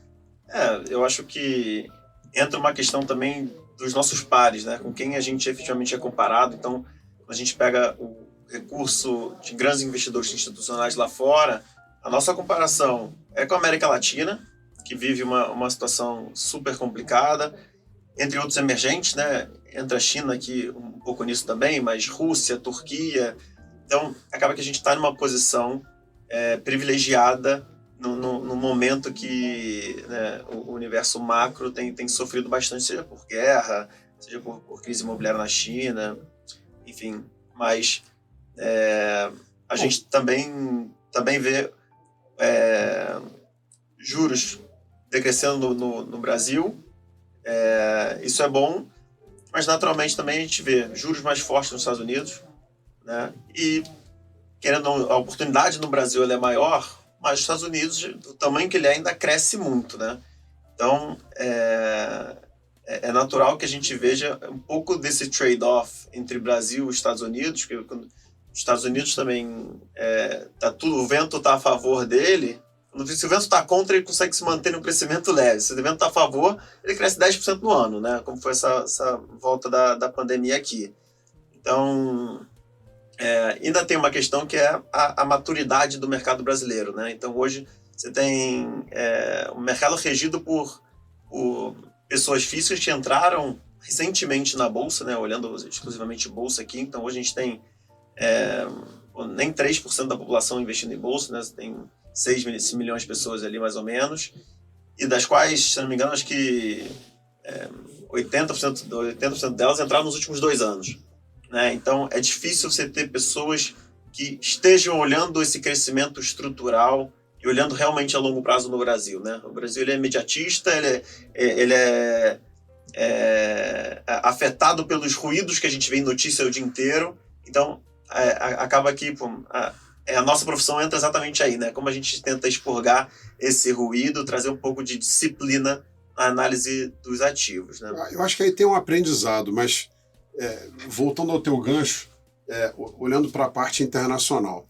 Eu acho que entra uma questão também dos nossos pares, né? Com quem a gente efetivamente é comparado. Então, quando a gente pega o recurso de grandes investidores institucionais lá fora, a nossa comparação é com a América Latina, que vive uma situação super complicada, entre outros emergentes, né? Entra a China aqui um pouco nisso também, mas Rússia, Turquia. Então, acaba que a gente está numa posição privilegiada no momento que, né, o universo macro tem sofrido bastante, seja por guerra, seja por crise imobiliária na China, enfim. Mas a gente também vê juros decrescendo no Brasil. Isso é bom, mas naturalmente também a gente vê juros mais fortes nos Estados Unidos, né? E querendo a oportunidade no Brasil ela é maior, mas os Estados Unidos, do tamanho que ele ainda cresce muito, né? Então é natural que a gente veja um pouco desse trade-off entre Brasil e Estados Unidos, porque quando os Estados Unidos também o vento está a favor dele. Se o vento está contra, ele consegue se manter no crescimento leve. Se o vento está a favor, ele cresce 10% no ano, né? Como foi essa volta da pandemia aqui. Então, ainda tem uma questão que é a maturidade do mercado brasileiro, né? Então, hoje, você tem um mercado regido por pessoas físicas que entraram recentemente na Bolsa, né? Olhando exclusivamente Bolsa aqui. Então, hoje a gente tem nem 3% da população investindo em Bolsa, né? Você tem 6 milhões de pessoas ali, mais ou menos, e das quais, se não me engano, acho que 80% delas entraram nos últimos 2 anos. Né? Então, é difícil você ter pessoas que estejam olhando esse crescimento estrutural e olhando realmente a longo prazo no Brasil. Né? O Brasil ele é imediatista, ele afetado pelos ruídos que a gente vê em notícia o dia inteiro. Então, acaba que a nossa profissão entra exatamente aí, né? Como a gente tenta expurgar esse ruído, trazer um pouco de disciplina na análise dos ativos, né? Eu acho que aí tem um aprendizado, mas voltando ao teu gancho, olhando para a parte internacional,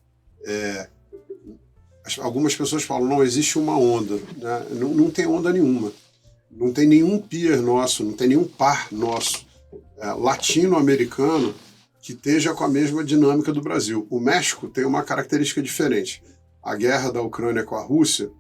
algumas pessoas falam, não existe uma onda, né? Não tem onda nenhuma. Não tem nenhum peer nosso, não tem nenhum par nosso latino-americano que esteja com a mesma dinâmica do Brasil. O México tem uma característica diferente. A guerra da Ucrânia com a Rússia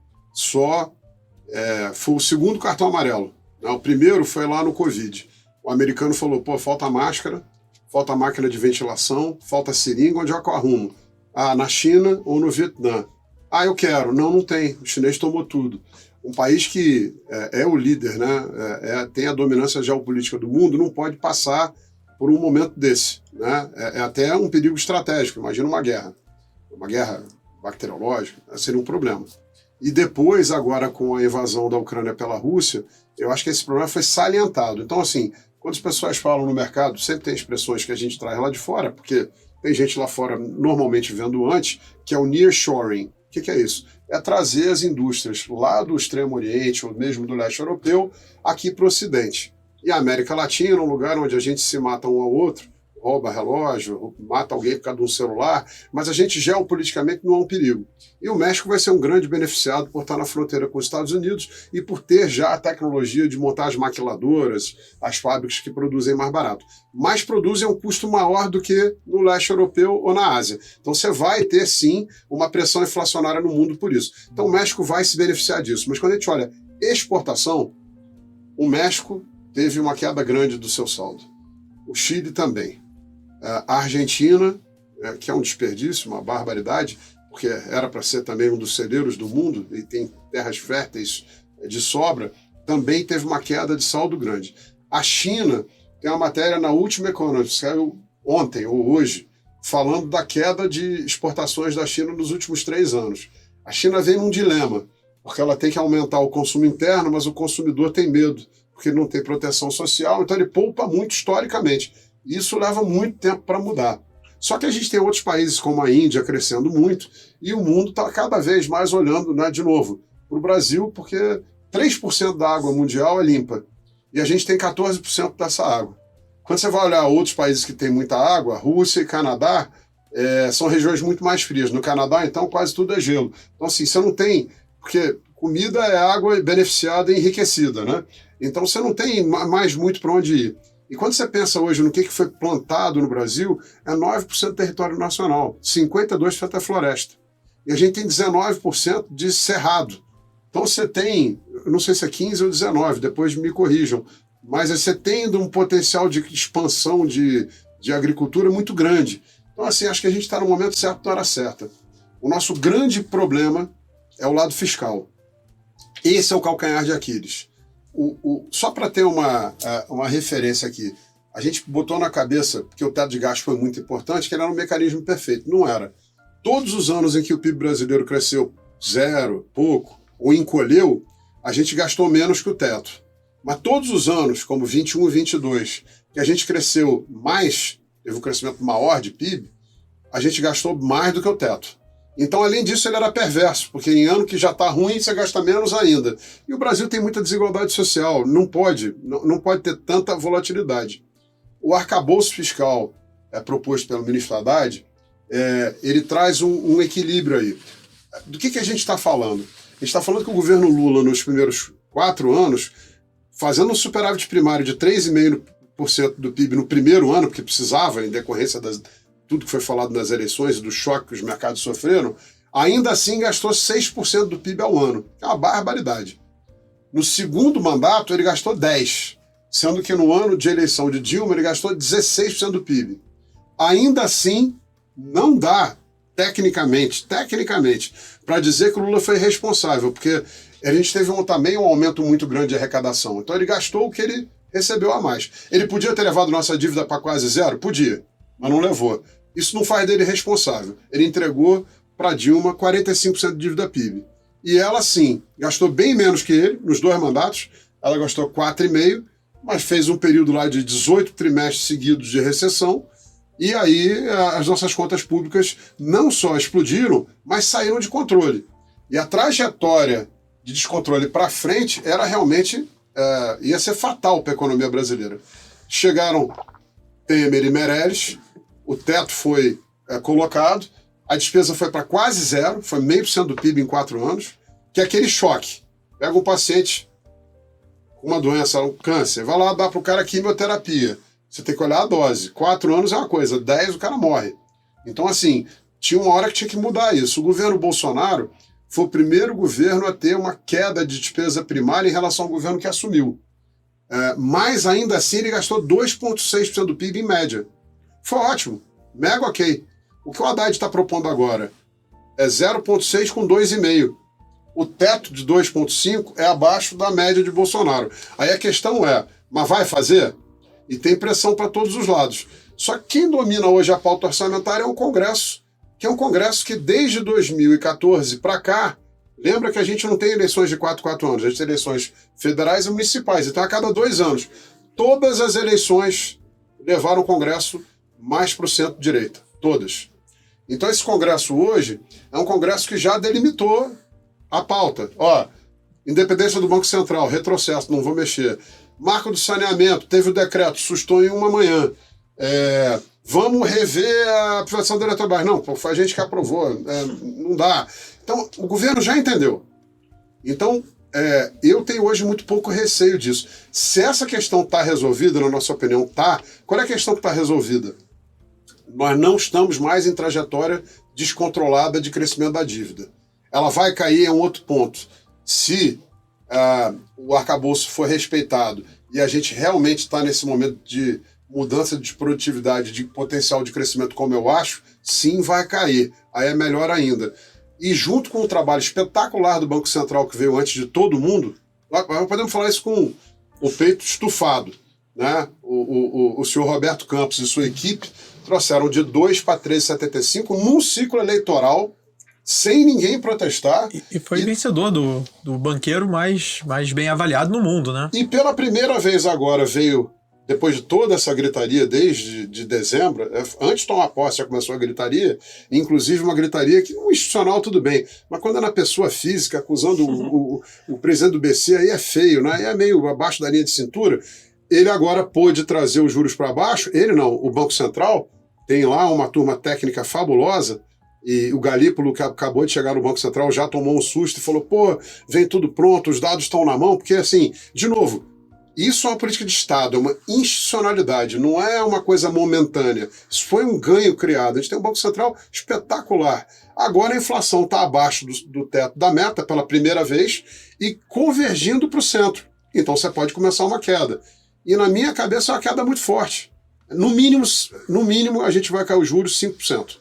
foi o segundo cartão amarelo. Né? O primeiro foi lá no Covid. O americano falou, falta máscara, falta máquina de ventilação, falta seringa, onde é que eu arrumo? Na China ou no Vietnã? Eu quero. Não tem. O chinês tomou tudo. Um país que é o líder, né? Tem a dominância geopolítica do mundo, não pode passar por um momento desse. Né? É até um perigo estratégico. Imagina uma guerra bacteriológica, seria um problema. E depois, agora, com a invasão da Ucrânia pela Rússia, eu acho que esse problema foi salientado. Então, assim, quando as pessoas falam no mercado, sempre tem expressões que a gente traz lá de fora, porque tem gente lá fora normalmente vendo antes, que é o nearshoring. O que é isso? É trazer as indústrias lá do Extremo Oriente, ou mesmo do leste europeu, aqui para o Ocidente. E a América Latina, um lugar onde a gente se mata um ao outro, rouba relógio, mata alguém por causa de um celular, mas a gente geopoliticamente não é um perigo. E o México vai ser um grande beneficiado por estar na fronteira com os Estados Unidos e por ter já a tecnologia de montar as maquiladoras, as fábricas que produzem mais barato. Mas produzem a um custo maior do que no leste europeu ou na Ásia. Então você vai ter, sim, uma pressão inflacionária no mundo por isso. Então o México vai se beneficiar disso. Mas quando a gente olha exportação, o México teve uma queda grande do seu saldo. O Chile também. A Argentina, que é um desperdício, uma barbaridade, porque era para ser também um dos celeiros do mundo e tem terras férteis de sobra, também teve uma queda de saldo grande. A China tem uma matéria na última Economist, saiu ontem ou hoje, falando da queda de exportações da China nos últimos 3 anos. A China vem num dilema, porque ela tem que aumentar o consumo interno, mas o consumidor tem medo, porque não tem proteção social, então ele poupa muito historicamente. Isso leva muito tempo para mudar. Só que a gente tem outros países como a Índia crescendo muito e o mundo está cada vez mais olhando, né, de novo, para o Brasil, porque 3% da água mundial é limpa e a gente tem 14% dessa água. Quando você vai olhar outros países que têm muita água, Rússia e Canadá, são regiões muito mais frias. No Canadá, então, quase tudo é gelo. Então, assim, você não tem... Porque comida é água beneficiada e enriquecida, né? Então, você não tem mais muito para onde ir. E quando você pensa hoje no que foi plantado no Brasil, é 9% do território nacional, 52% é floresta. E a gente tem 19% de cerrado. Então você tem, eu não sei se é 15 ou 19, depois me corrijam, mas você tem um potencial de expansão de agricultura muito grande. Então, assim, acho que a gente está no momento certo, na hora certa. O nosso grande problema é o lado fiscal. Esse é o calcanhar de Aquiles. Só para ter uma referência aqui, a gente botou na cabeça, porque o teto de gasto foi muito importante, que ele era um mecanismo perfeito. Não era. Todos os anos em que o PIB brasileiro cresceu 0, pouco, ou encolheu, a gente gastou menos que o teto. Mas todos os anos, como 21 e 22, que a gente cresceu mais, teve um crescimento maior de PIB, a gente gastou mais do que o teto. Então, além disso, ele era perverso, porque em ano que já está ruim, você gasta menos ainda. E o Brasil tem muita desigualdade social, não pode ter tanta volatilidade. O arcabouço fiscal proposto pelo ministro Haddad, ele traz um equilíbrio aí. Do que a gente está falando? A gente está falando que o governo Lula, nos primeiros 4 anos, fazendo um superávit primário de 3,5% do PIB no primeiro ano, porque precisava, em decorrência tudo que foi falado nas eleições e do choque que os mercados sofreram, ainda assim gastou 6% do PIB ao ano. É uma barbaridade. No segundo mandato, ele gastou 10%, sendo que no ano de eleição de Dilma, ele gastou 16% do PIB. Ainda assim, não dá, tecnicamente, para dizer que o Lula foi responsável, porque a gente teve também um aumento muito grande de arrecadação. Então ele gastou o que ele recebeu a mais. Ele podia ter levado nossa dívida para quase 0? Podia, mas não levou. Isso não faz dele responsável. Ele entregou para Dilma 45% de dívida PIB. E ela, sim, gastou bem menos que ele, nos 2 mandatos. Ela gastou 4,5%, mas fez um período lá de 18 trimestres seguidos de recessão, e aí as nossas contas públicas não só explodiram, mas saíram de controle. E a trajetória de descontrole para frente era realmente, ia ser fatal para a economia brasileira. Chegaram Temer e Meirelles, o teto foi colocado, a despesa foi para quase zero, foi 0,5% do PIB em 4 anos, que é aquele choque. Pega um paciente com uma doença, um câncer, vai lá dar para o cara quimioterapia. Você tem que olhar a dose. 4 anos é uma coisa, 10 o cara morre. Então, assim, tinha uma hora que tinha que mudar isso. O governo Bolsonaro foi o primeiro governo a ter uma queda de despesa primária em relação ao governo que assumiu. Mas, ainda assim, ele gastou 2,6% do PIB em média. Foi ótimo. Mega ok. O que o Haddad está propondo agora é 0,6 com 2,5. O teto de 2,5 é abaixo da média de Bolsonaro. Aí a questão é, mas vai fazer? E tem pressão para todos os lados. Só que quem domina hoje a pauta orçamentária é o Congresso, que é um Congresso que desde 2014 para cá, lembra que a gente não tem eleições de 4 anos, a gente tem eleições federais e municipais, então a cada 2 anos. Todas as eleições levaram o Congresso mais para o centro-direita, todas. Então esse Congresso hoje é um Congresso que já delimitou a pauta. Ó, independência do Banco Central, retrocesso, não vou mexer. Marco do saneamento, teve o decreto, sustou em uma manhã. Vamos rever a privatização da Eletrobras. Não, foi a gente que aprovou, não dá. Então, o governo já entendeu. Então, eu tenho hoje muito pouco receio disso. Se essa questão está resolvida, na nossa opinião, está. Qual é a questão que está resolvida? Nós não estamos mais em trajetória descontrolada de crescimento da dívida. Ela vai cair em um outro ponto. Se o arcabouço for respeitado e a gente realmente está nesse momento de mudança de produtividade, de potencial de crescimento, como eu acho, sim, vai cair. Aí é melhor ainda. E junto com o trabalho espetacular do Banco Central, que veio antes de todo mundo, podemos falar isso com o peito estufado, né? O senhor Roberto Campos e sua equipe trouxeram de 2 para 13,75 num ciclo eleitoral, sem ninguém protestar. E foi vencedor do banqueiro mais bem avaliado no mundo, né? E pela primeira vez agora veio, depois de toda essa gritaria, desde de dezembro, antes de tomar posse já começou a gritaria, inclusive uma gritaria que no institucional tudo bem, mas quando é na pessoa física, acusando o presidente do BC, aí é feio, né? Aí é meio abaixo da linha de cintura. Ele agora pôde trazer os juros para baixo, ele não, o Banco Central tem lá uma turma técnica fabulosa, e o Galípolo, que acabou de chegar no Banco Central, já tomou um susto e falou, vem tudo pronto, os dados estão na mão, porque assim, de novo, isso é uma política de Estado, é uma institucionalidade, não é uma coisa momentânea. Isso foi um ganho criado. A gente tem um Banco Central espetacular. Agora a inflação está abaixo do teto da meta pela primeira vez e convergindo para o centro. Então você pode começar uma queda. E na minha cabeça é uma queda muito forte. No mínimo a gente vai cair os juros 5%.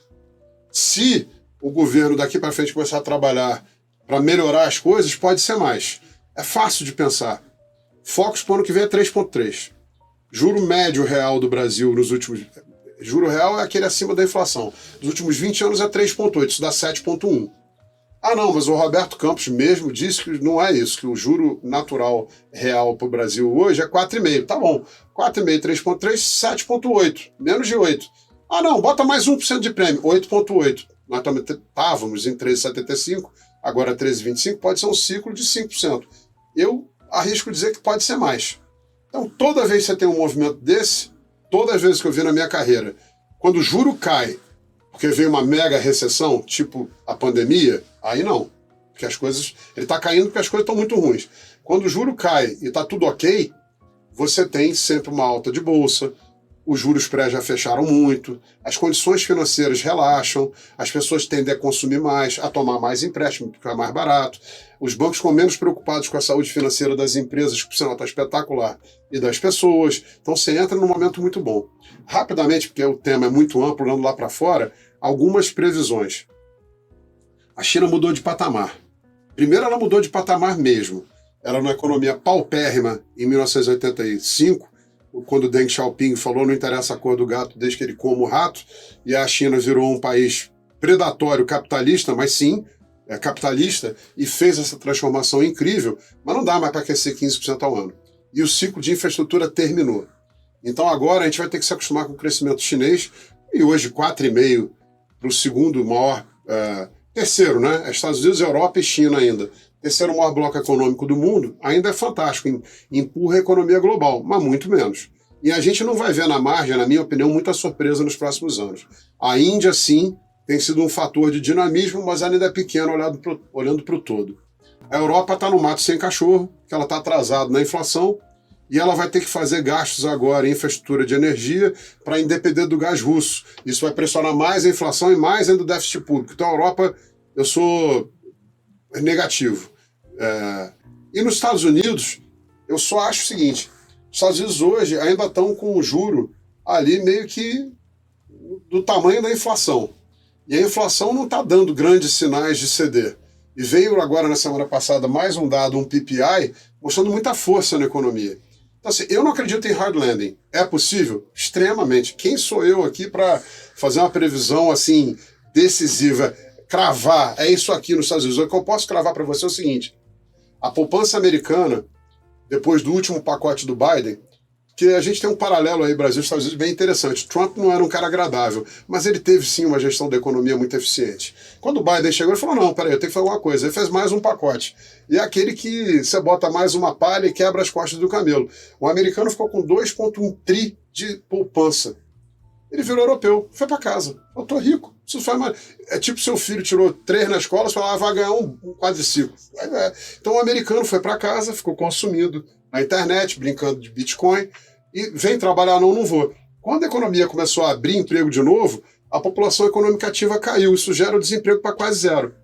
Se o governo daqui para frente começar a trabalhar para melhorar as coisas, pode ser mais. É fácil de pensar. Focus para o ano que vem é 3,3. Juro médio real do Brasil nos últimos... Juro real é aquele acima da inflação. Nos últimos 20 anos é 3,8, isso dá 7,1. Ah não, mas o Roberto Campos mesmo disse que não é isso, que o juro natural real para o Brasil hoje é 4,5. Tá bom, 4,5, 3,3, 7,8, menos de 8. Ah não, bota mais 1% de prêmio, 8,8. Nós também estávamos em 13,75, agora 13,25, pode ser um ciclo de 5%. Eu arrisco dizer que pode ser mais. Então, toda vez que você tem um movimento desse, todas as vezes que eu vi na minha carreira, quando o juro cai, porque veio uma mega recessão, tipo a pandemia, aí não. Porque as coisas... Ele está caindo porque as coisas estão muito ruins. Quando o juro cai e está tudo ok, você tem sempre uma alta de bolsa, os juros pré já fecharam muito, as condições financeiras relaxam, as pessoas tendem a consumir mais, a tomar mais empréstimo, porque é mais barato. Os bancos ficam menos preocupados com a saúde financeira das empresas, que por sinal está espetacular, e das pessoas. Então você entra num momento muito bom. Rapidamente, porque o tema é muito amplo, olhando lá para fora, algumas previsões. A China mudou de patamar. Primeiro ela mudou de patamar mesmo. Era uma economia paupérrima em 1985, quando Deng Xiaoping falou não interessa a cor do gato desde que ele coma o rato, e a China virou um país predatório capitalista, mas sim, é capitalista, e fez essa transformação incrível, mas não dá mais para crescer 15% ao ano. e o ciclo de infraestrutura terminou. Então agora a gente vai ter que se acostumar com o crescimento chinês, e hoje 4,5% para o segundo maior, terceiro, né? Estados Unidos, Europa e China ainda. Terceiro maior bloco econômico do mundo, ainda é fantástico, empurra a economia global, mas muito menos. E a gente não vai ver na margem, na minha opinião, muita surpresa nos próximos anos. A Índia, sim, tem sido um fator de dinamismo, mas ainda é pequeno olhando para o todo. A Europa está no mato sem cachorro, que ela está atrasada na inflação, e ela vai ter que fazer gastos agora em infraestrutura de energia para independer do gás russo. Isso vai pressionar mais a inflação e mais ainda o déficit público. Então a Europa, eu sou negativo. E nos Estados Unidos, eu só acho o seguinte, os Estados Unidos hoje ainda estão com o juro ali meio que do tamanho da inflação. E a inflação não está dando grandes sinais de ceder. E veio agora, na semana passada, mais um dado, um PPI, mostrando muita força na economia. Então, assim, eu não acredito em hard landing. É possível? Extremamente. Quem sou eu aqui para fazer uma previsão assim decisiva? Cravar, é isso aqui nos Estados Unidos. O que eu posso cravar para você é o seguinte, a poupança americana, depois do último pacote do Biden, que a gente tem um paralelo aí, Brasil e Estados Unidos, bem interessante. Trump não era um cara agradável, mas ele teve sim uma gestão da economia muito eficiente. Quando o Biden chegou, ele falou, não, peraí, eu tenho que fazer alguma coisa. Ele fez mais um pacote. E é aquele que você bota mais uma palha e quebra as costas do camelo. O americano ficou com 2,1 tri de poupança. Ele virou europeu, foi para casa. Eu tô rico. Isso faz mais. É tipo seu filho tirou 3 na escola, você fala, vai ganhar um quadriciclo. Então o americano foi para casa, ficou consumindo na internet, brincando de Bitcoin, e vem trabalhar, não vou. Quando a economia começou a abrir emprego de novo, a população econômica ativa caiu. Isso gera o desemprego para quase zero.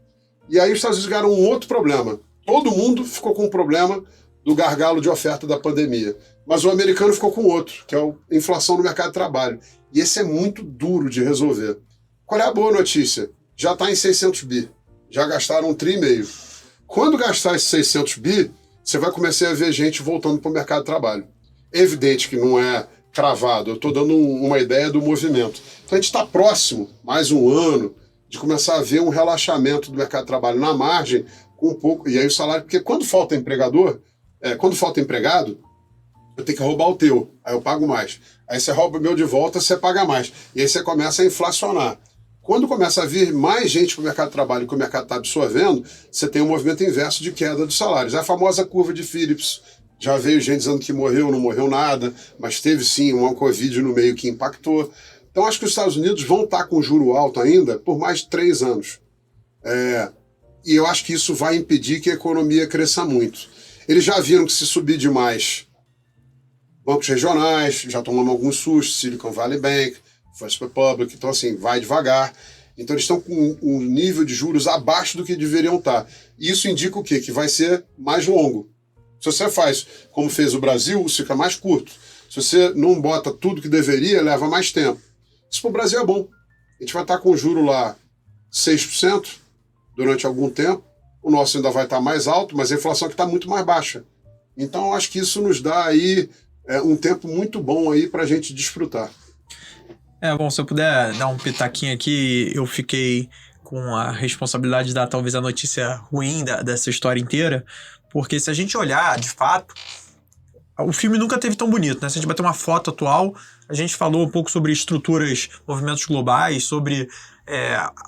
E aí os Estados Unidos ganharam um outro problema. Todo mundo ficou com o problema do gargalo de oferta da pandemia. Mas o americano ficou com outro, que é a inflação no mercado de trabalho. E esse é muito duro de resolver. Qual é a boa notícia? Já está em 600 bi. Já gastaram 1,5 tri. Quando gastar esses 600 bi, você vai começar a ver gente voltando para o mercado de trabalho. É evidente que não é cravado, eu estou dando uma ideia do movimento. Então a gente está próximo, mais um ano, de começar a ver um relaxamento do mercado de trabalho na margem, com um pouco. E aí o salário, porque quando falta empregado, eu tenho que roubar o teu, aí eu pago mais. Aí você rouba o meu de volta, você paga mais. E aí você começa a inflacionar. Quando começa a vir mais gente para o mercado de trabalho que o mercado está absorvendo, você tem um movimento inverso de queda dos salários. É a famosa curva de Phillips. Já veio gente dizendo que morreu, não morreu nada, mas teve sim uma Covid no meio que impactou. Então acho que os Estados Unidos vão estar com juro alto ainda por mais de 3 anos. E eu acho que isso vai impedir que a economia cresça muito. Eles já viram que se subir demais, bancos regionais já tomando alguns sustos, Silicon Valley Bank, First Republic, então assim, vai devagar. Então eles estão com um nível de juros abaixo do que deveriam estar. E isso indica o quê? Que vai ser mais longo. Se você faz como fez o Brasil, fica mais curto. Se você não bota tudo que deveria, leva mais tempo. Isso para o Brasil é bom. A gente vai estar com o juro lá 6% durante algum tempo. O nosso ainda vai estar mais alto, mas a inflação aqui está muito mais baixa. Então eu acho que isso nos dá aí um tempo muito bom aí para a gente desfrutar. Bom, se eu puder dar um pitaquinho aqui, eu fiquei com a responsabilidade de dar talvez a notícia ruim dessa história inteira, porque se a gente olhar, de fato, o filme nunca teve tão bonito, né? Se a gente bater uma foto atual, a gente falou um pouco sobre estruturas, movimentos globais, sobre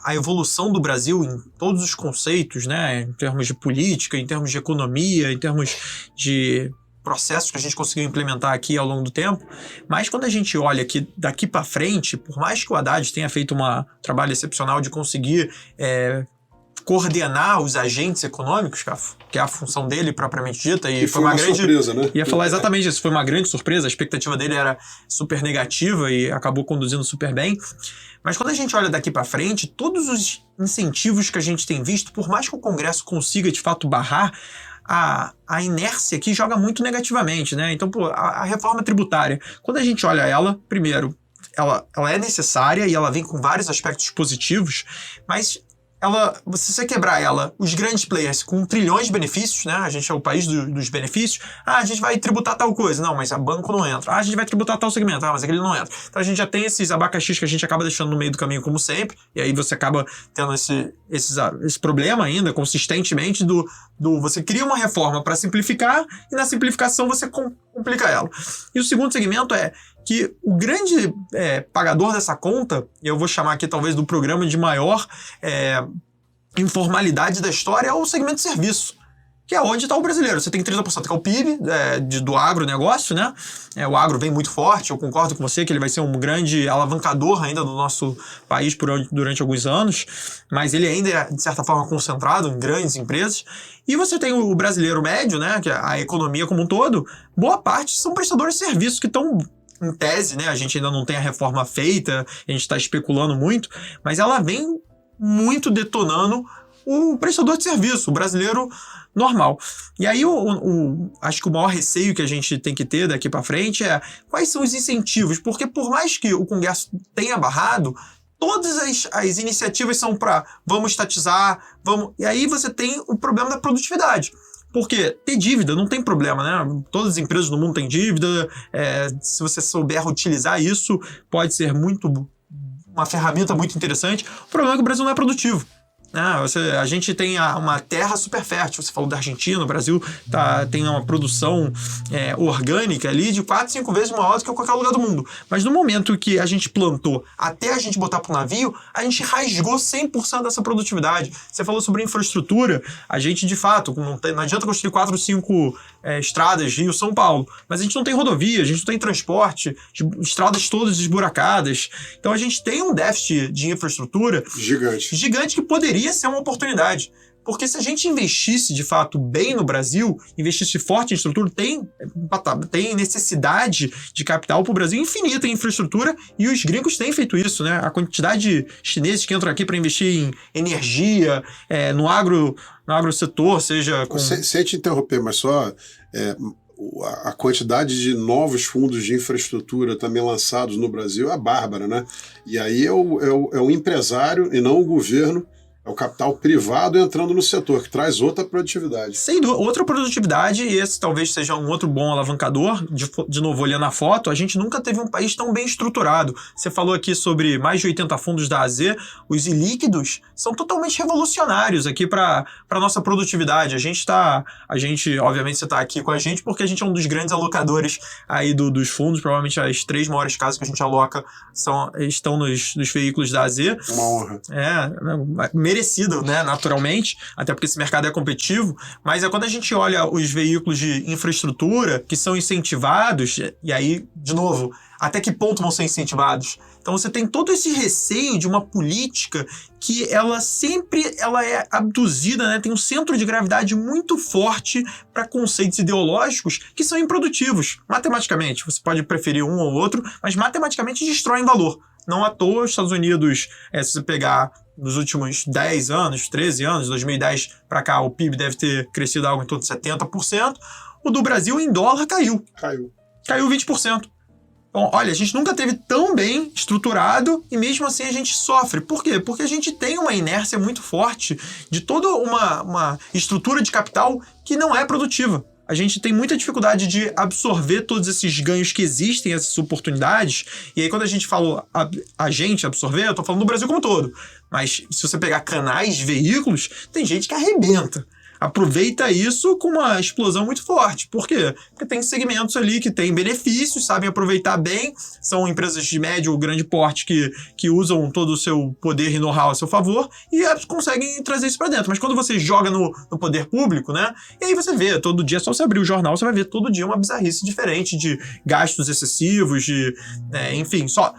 a evolução do Brasil em todos os conceitos, né? Em termos de política, em termos de economia, em termos de processos que a gente conseguiu implementar aqui ao longo do tempo, mas quando a gente olha que daqui para frente, por mais que o Haddad tenha feito um trabalho excepcional de conseguir coordenar os agentes econômicos, que é a função dele propriamente dita, e foi uma grande surpresa, né? Ia falar exatamente isso, foi uma grande surpresa, a expectativa dele era super negativa e acabou conduzindo super bem. Mas quando a gente olha daqui para frente, todos os incentivos que a gente tem visto, por mais que o Congresso consiga de fato barrar, a inércia aqui joga muito negativamente, né? Então, a reforma tributária, quando a gente olha ela, primeiro, ela é necessária e ela vem com vários aspectos positivos, mas se você quebrar ela, os grandes players com trilhões de benefícios, né? A gente é o país dos benefícios. A gente vai tributar tal coisa. Não, mas a banco não entra. A gente vai tributar tal segmento. Mas aquele não entra. Então a gente já tem esses abacaxis que a gente acaba deixando no meio do caminho, como sempre. E aí você acaba tendo esse problema ainda, consistentemente, você cria uma reforma para simplificar e na simplificação você complica ela. E o segundo segmento é que o grande pagador dessa conta, e eu vou chamar aqui talvez do programa de maior informalidade da história, é o segmento de serviço, que é onde está o brasileiro. Você tem 30% que é o PIB do agronegócio, né? O agro vem muito forte, eu concordo com você que ele vai ser um grande alavancador ainda do nosso país durante alguns anos, mas ele ainda é, de certa forma, concentrado em grandes empresas. E você tem o brasileiro médio, né? Que é a economia como um todo, boa parte são prestadores de serviços que estão em tese, né? A gente ainda não tem a reforma feita, a gente está especulando muito, mas ela vem muito detonando o prestador de serviço, o brasileiro normal. E aí, acho que o maior receio que a gente tem que ter daqui para frente é quais são os incentivos, porque por mais que o Congresso tenha barrado, todas as iniciativas são para vamos estatizar, e aí você tem o problema da produtividade. Porque ter dívida não tem problema, né? Todas as empresas do mundo têm dívida. Se você souber utilizar isso, pode ser uma ferramenta muito interessante. O problema é que o Brasil não é produtivo. A gente tem uma terra super fértil. Você falou da Argentina, o Brasil tem uma produção orgânica ali de 4, 5 vezes maior do que qualquer lugar do mundo. Mas no momento que a gente plantou até a gente botar pro navio, a gente rasgou 100% dessa produtividade. Você falou sobre infraestrutura, a gente de fato, não adianta construir 4, 5 estradas, Rio, São Paulo, mas a gente não tem rodovia, a gente não tem transporte, estradas todas esburacadas. Então a gente tem um déficit de infraestrutura gigante que poderia ser uma oportunidade. Porque se a gente investisse, de fato, bem no Brasil, investisse forte em estrutura, tem necessidade de capital para o Brasil infinita em infraestrutura, e os gringos têm feito isso, né? A quantidade de chineses que entram aqui para investir em energia, no agrosetor, seja com... Sem te interromper, mas só... a quantidade de novos fundos de infraestrutura também lançados no Brasil é bárbara, né? E aí é o empresário e não o governo, é o capital privado entrando no setor, que traz outra produtividade. Sem dúvida, outra produtividade, e esse talvez seja um outro bom alavancador. De novo, olhando a foto, a gente nunca teve um país tão bem estruturado. Você falou aqui sobre mais de 80 fundos da AZ, os ilíquidos são totalmente revolucionários aqui para a nossa produtividade. A gente, obviamente, você está aqui com a gente porque a gente é um dos grandes alocadores aí dos fundos. Provavelmente as 3 maiores casas que a gente aloca estão nos veículos da AZ. Uma honra. Merecido, né, naturalmente, até porque esse mercado é competitivo, mas quando a gente olha os veículos de infraestrutura que são incentivados, e aí, de novo, até que ponto vão ser incentivados? Então você tem todo esse receio de uma política que ela é abduzida, né? Tem um centro de gravidade muito forte para conceitos ideológicos que são improdutivos. Matematicamente, você pode preferir um ou outro, mas matematicamente destroem valor. Não à toa, os Estados Unidos, se você pegar nos últimos 10 anos, 13 anos, 2010 para cá, o PIB deve ter crescido algo em torno de 70%. O do Brasil, em dólar, caiu 20%. Então, olha, a gente nunca teve tão bem estruturado e mesmo assim a gente sofre. Por quê? Porque a gente tem uma inércia muito forte de toda uma estrutura de capital que não é produtiva. A gente tem muita dificuldade de absorver todos esses ganhos que existem, essas oportunidades. E aí, quando a gente fala a gente absorver, eu tô falando do Brasil como um todo. Mas se você pegar canais, veículos, tem gente que arrebenta. Aproveita isso com uma explosão muito forte. Por quê? Porque tem segmentos ali que têm benefícios, sabem aproveitar bem, são empresas de médio ou grande porte que usam todo o seu poder e know-how a seu favor e conseguem trazer isso para dentro. Mas quando você joga no poder público, né? E aí você vê, todo dia, só você abrir o jornal, você vai ver todo dia uma bizarrice diferente de gastos excessivos, enfim, só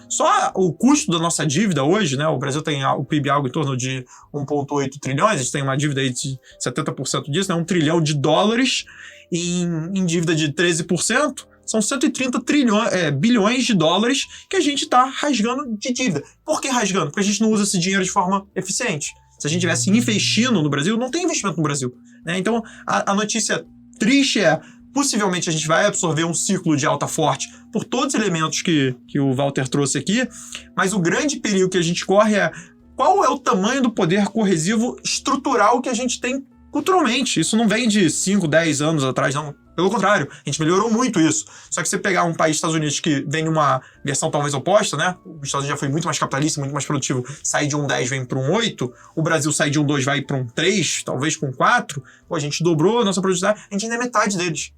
o custo da nossa dívida hoje, né? O Brasil tem o PIB algo em torno de 1,8 trilhões, a gente tem uma dívida aí de 70% disso, né? $1 trilhão em dívida de 13%, são 130 bilhões de dólares que a gente está rasgando de dívida. Por que rasgando? Porque a gente não usa esse dinheiro de forma eficiente. Se a gente estivesse investindo no Brasil, não tem investimento no Brasil, né? Então, a notícia triste possivelmente a gente vai absorver um ciclo de alta forte por todos os elementos que o Walter trouxe aqui, mas o grande perigo que a gente corre qual é o tamanho do poder coercivo estrutural que a gente tem culturalmente. Isso não vem de 5, 10 anos atrás, não. Pelo contrário, a gente melhorou muito isso. Só que você pegar um país, Estados Unidos, que vem numa versão talvez oposta, né? Os Estados Unidos já foi muito mais capitalista, muito mais produtivo. Sai de um 10, vem para um 8. O Brasil sai de um 2, vai para um 3, talvez com 4. Pô, a gente dobrou a nossa produtividade, a gente ainda é metade deles.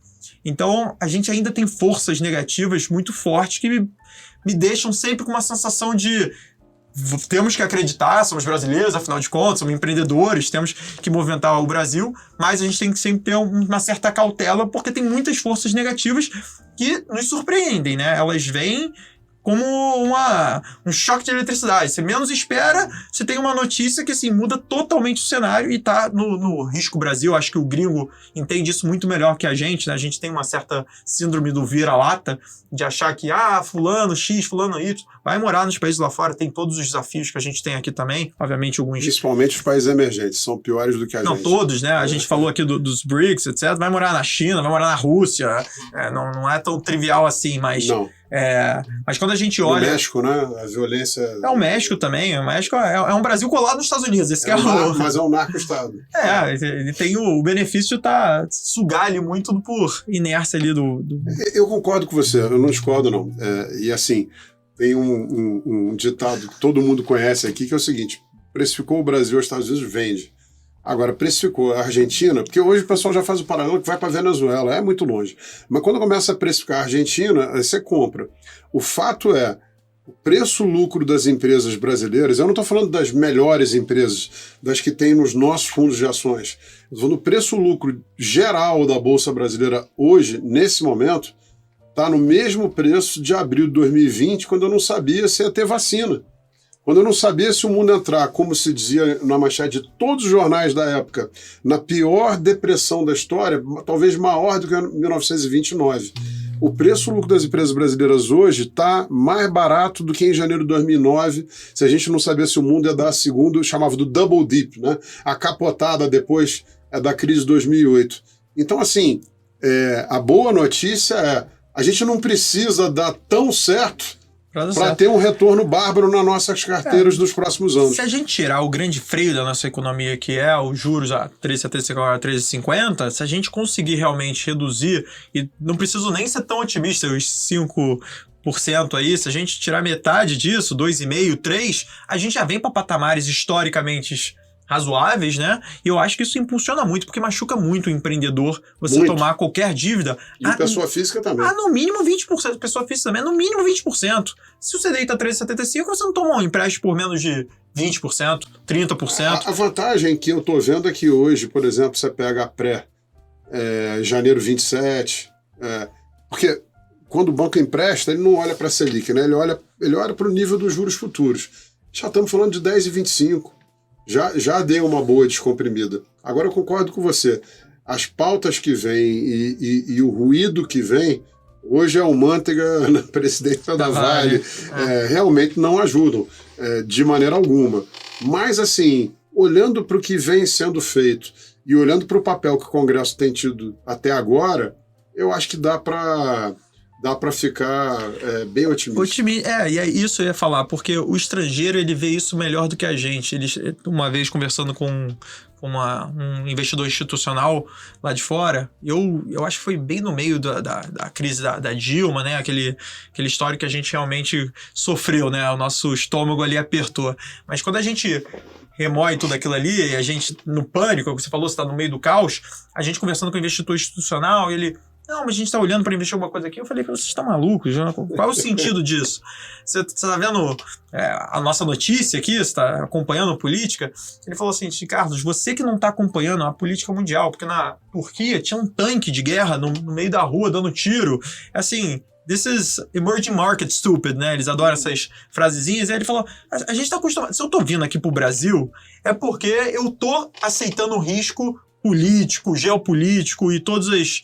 Então, a gente ainda tem forças negativas muito fortes que me deixam sempre com uma sensação de temos que acreditar, somos brasileiros, afinal de contas, somos empreendedores, temos que movimentar o Brasil, mas a gente tem que sempre ter uma certa cautela, porque tem muitas forças negativas que nos surpreendem, né? Elas vêm como um choque de eletricidade. Você menos espera, você tem uma notícia que assim, muda totalmente o cenário e tá no risco Brasil. Acho que o gringo entende isso muito melhor que a gente, né? A gente tem uma certa síndrome do vira-lata, de achar que, fulano X, fulano Y, vai morar nos países lá fora, tem todos os desafios que a gente tem aqui também, obviamente alguns... Principalmente os países emergentes, são piores do que a gente. Não, todos, né? A gente falou aqui dos BRICS, etc. Vai morar na China, vai morar na Rússia, não é tão trivial assim, mas... Não. Mas quando a gente olha... O México, né? A violência... o México também. O México é um Brasil colado nos Estados Unidos. Esse mas é um narco-estado. Ele tem o benefício de sugar ali muito por inércia ali do... Eu concordo com você, eu não discordo, não. E assim, tem um ditado que todo mundo conhece aqui, que é o seguinte: precificou o Brasil aos Estados Unidos, vende. Agora, precificou a Argentina, porque hoje o pessoal já faz o paralelo que vai para a Venezuela, é muito longe. Mas quando começa a precificar a Argentina, você compra. O fato é, o preço-lucro das empresas brasileiras, eu não estou falando das melhores empresas, das que tem nos nossos fundos de ações. Eu estou falando do preço-lucro geral da Bolsa Brasileira hoje, nesse momento, está no mesmo preço de abril de 2020, quando eu não sabia se ia ter vacina. Quando eu não sabia se o mundo entrar, como se dizia na manchete de todos os jornais da época, na pior depressão da história, talvez maior do que em 1929. O preço-lucro das empresas brasileiras hoje está mais barato do que em janeiro de 2009, se a gente não sabia se o mundo ia dar a segunda, eu chamava do double dip, né? A capotada depois da crise de 2008. Então, assim, a boa notícia é a gente não precisa dar tão certo para ter um retorno bárbaro nas nossas carteiras dos próximos anos. Se a gente tirar o grande freio da nossa economia, que é os juros a 3,75, 3,50, se a gente conseguir realmente reduzir, e não preciso nem ser tão otimista, os 5% aí, se a gente tirar metade disso, 2,5%, 3%, a gente já vem para patamares historicamente razoáveis, né? E eu acho que isso impulsiona muito, porque machuca muito o empreendedor você tomar qualquer dívida. E pessoa física também. No mínimo 20%. Pessoa física também, no mínimo 20%. Se você deita 3,75, você não toma um empréstimo por menos de 20%, 30%. A vantagem que eu tô vendo é que hoje, por exemplo, você pega a pré, janeiro 27, porque quando o banco empresta, ele não olha para a Selic, né? Ele olha para o nível dos juros futuros. Já estamos falando de 10,25. Já deu uma boa descomprimida. Agora eu concordo com você. As pautas que vêm e o ruído que vem, hoje é o Manteiga na presidência da Vale, realmente não ajudam, de maneira alguma. Mas, assim, olhando para o que vem sendo feito e olhando para o papel que o Congresso tem tido até agora, eu acho que dá para ficar bem otimista. E é isso eu ia falar, porque o estrangeiro ele vê isso melhor do que a gente. Uma vez conversando com um investidor institucional lá de fora, eu acho que foi bem no meio da crise da Dilma, né? Aquele histórico que a gente realmente sofreu, né? O nosso estômago ali apertou. Mas quando a gente remoe tudo aquilo ali, e a gente, no pânico, como você falou, você está no meio do caos, a gente conversando com o investidor institucional, ele... Não, mas a gente está olhando para investir alguma coisa aqui. Eu falei, vocês estão malucos? Qual é o sentido disso? Você está vendo a nossa notícia aqui? Você está acompanhando a política? Ele falou assim, Carlos, você que não está acompanhando a política mundial, porque na Turquia tinha um tanque de guerra no meio da rua dando tiro. Assim, this is emerging market stupid, né? Eles adoram essas frasezinhas. E aí ele falou, a gente está acostumado. Se eu estou vindo aqui para o Brasil, é porque eu estou aceitando o risco político, geopolítico e todas as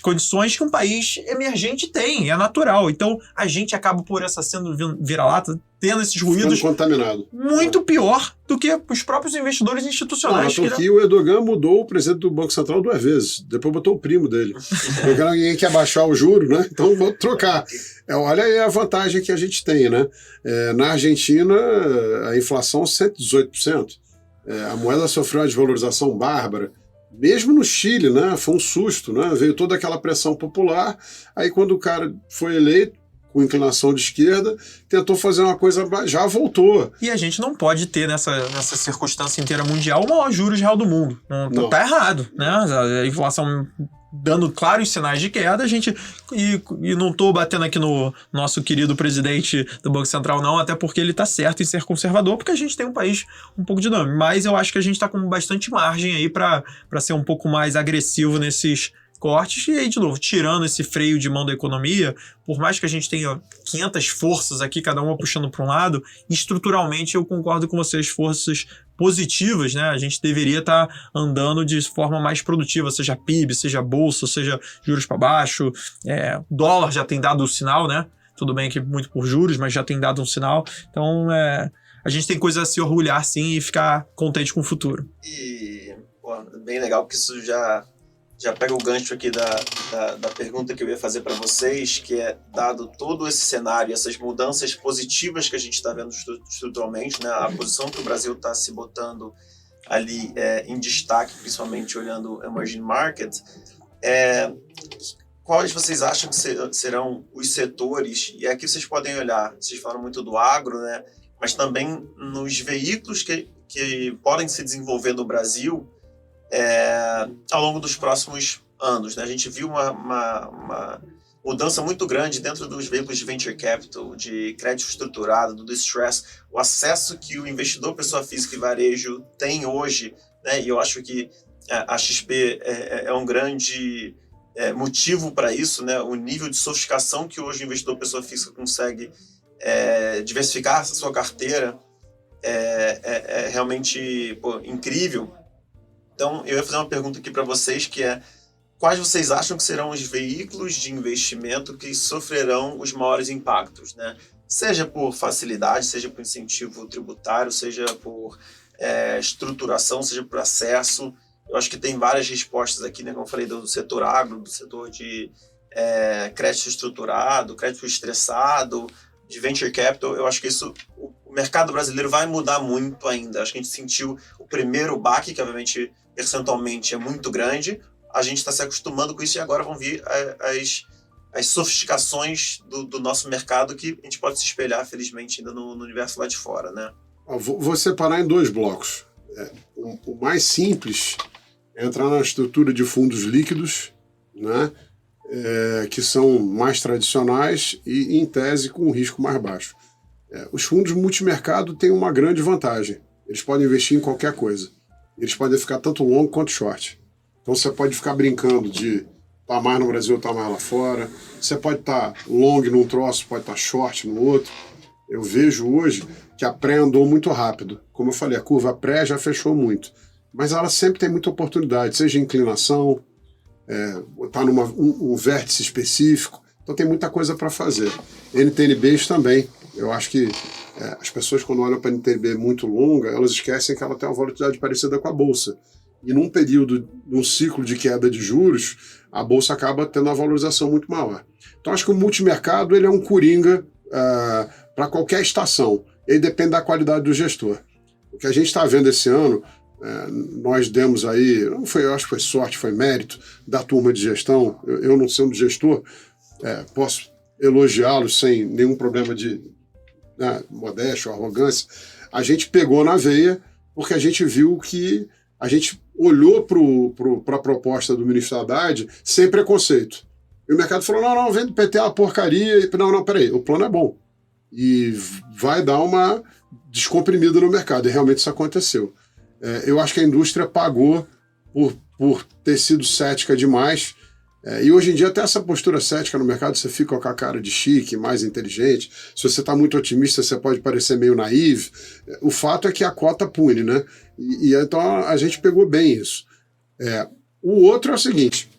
condições que um país emergente tem, é natural. Então, a gente acaba por essa sendo vira-lata tendo esses ruídos contaminado. muito pior do que os próprios investidores institucionais. Na Turquia, o Erdogan mudou o presidente do Banco Central 2 vezes. Depois botou o primo dele. Ninguém quer baixar o juro, né? Então vamos trocar. Olha aí a vantagem que a gente tem, né? Na Argentina, a inflação 118%. A moeda sofreu uma desvalorização bárbara. Mesmo no Chile, né? Foi um susto, né? Veio toda aquela pressão popular. Aí quando o cara foi eleito, com inclinação de esquerda, tentou fazer uma coisa, já voltou. E a gente não pode ter nessa circunstância inteira mundial o maior juros real do mundo. Não. Tá errado, né? A inflação dando claros sinais de queda, a gente... E não tô batendo aqui no nosso querido presidente do Banco Central, não, até porque ele tá certo em ser conservador, porque a gente tem um país um pouco dinâmico. Mas eu acho que a gente tá com bastante margem aí para ser um pouco mais agressivo nesses cortes, e aí, de novo, tirando esse freio de mão da economia, por mais que a gente tenha 500 forças aqui, cada uma puxando para um lado, estruturalmente eu concordo com vocês, forças positivas, né? A gente deveria estar andando de forma mais produtiva, seja PIB, seja bolsa, seja juros para baixo, dólar já tem dado o sinal, né? Tudo bem que muito por juros, mas já tem dado um sinal. Então, a gente tem coisa a se orgulhar, sim, e ficar contente com o futuro. E, bem legal, porque isso já pega o gancho aqui da pergunta que eu ia fazer para vocês, que é, dado todo esse cenário, essas mudanças positivas que a gente está vendo estruturalmente, né, a posição que o Brasil está se botando ali em destaque, principalmente olhando emerging markets, quais vocês acham que serão os setores, e aqui vocês podem olhar, vocês falaram muito do agro, né, mas também nos veículos que podem se desenvolver no Brasil, ao longo dos próximos anos, né? A gente viu uma mudança muito grande dentro dos veículos de venture capital, de crédito estruturado, do distress, o acesso que o investidor, pessoa física e varejo tem hoje, né? E eu acho que a XP é um grande motivo para isso, né? O nível de sofisticação que hoje o investidor, pessoa física, consegue diversificar a sua carteira é realmente incrível. Então, eu ia fazer uma pergunta aqui para vocês, que é: quais vocês acham que serão os veículos de investimento que sofrerão os maiores impactos, né? Seja por facilidade, seja por incentivo tributário, seja por estruturação, seja por acesso. Eu acho que tem várias respostas aqui, né? Como eu falei, do setor agro, do setor de crédito estruturado, crédito estressado, de venture capital. Eu acho que isso, o mercado brasileiro vai mudar muito ainda. Acho que a gente sentiu o primeiro baque, que obviamente percentualmente é muito grande. A gente está se acostumando com isso e agora vão vir as sofisticações do nosso mercado, que a gente pode se espelhar, felizmente, ainda no universo lá de fora, né? Vou separar em 2 blocos. O mais simples é entrar na estrutura de fundos líquidos, né? Que são mais tradicionais e, em tese, com um risco mais baixo. Os fundos multimercado têm uma grande vantagem. Eles podem investir em qualquer coisa. Eles podem ficar tanto long quanto short. Então você pode ficar brincando de estar mais no Brasil, estar mais lá fora. Você pode estar long num troço, pode estar short no outro. Eu vejo hoje que a pré andou muito rápido. Como eu falei, a curva pré já fechou muito. Mas ela sempre tem muita oportunidade, seja inclinação, está num vértice específico. Então tem muita coisa para fazer. NTNBs também. Eu acho que as pessoas, quando olham para a NTNB muito longa, elas esquecem que ela tem uma volatilidade parecida com a Bolsa. E num período, num ciclo de queda de juros, a Bolsa acaba tendo uma valorização muito maior. Então acho que o multimercado ele é um coringa para qualquer estação. Ele depende da qualidade do gestor. O que a gente está vendo esse ano, nós demos aí, não foi, eu acho que foi sorte, foi mérito da turma de gestão. Eu não sendo gestor, posso elogiá-los sem nenhum problema de modéstia ou arrogância. A gente pegou na veia porque a gente viu que a gente olhou para a proposta do ministro Haddad sem preconceito. E o mercado falou, não, vem do PT uma porcaria. Não, peraí, o plano é bom. E vai dar uma descomprimida no mercado. E realmente isso aconteceu. Eu acho que a indústria pagou por ter sido cética demais. E hoje em dia até essa postura cética no mercado, você fica com a cara de chique, mais inteligente. Se você está muito otimista, você pode parecer meio naive. O fato é que a cota pune, né? E então a gente pegou bem isso. O outro é o seguinte,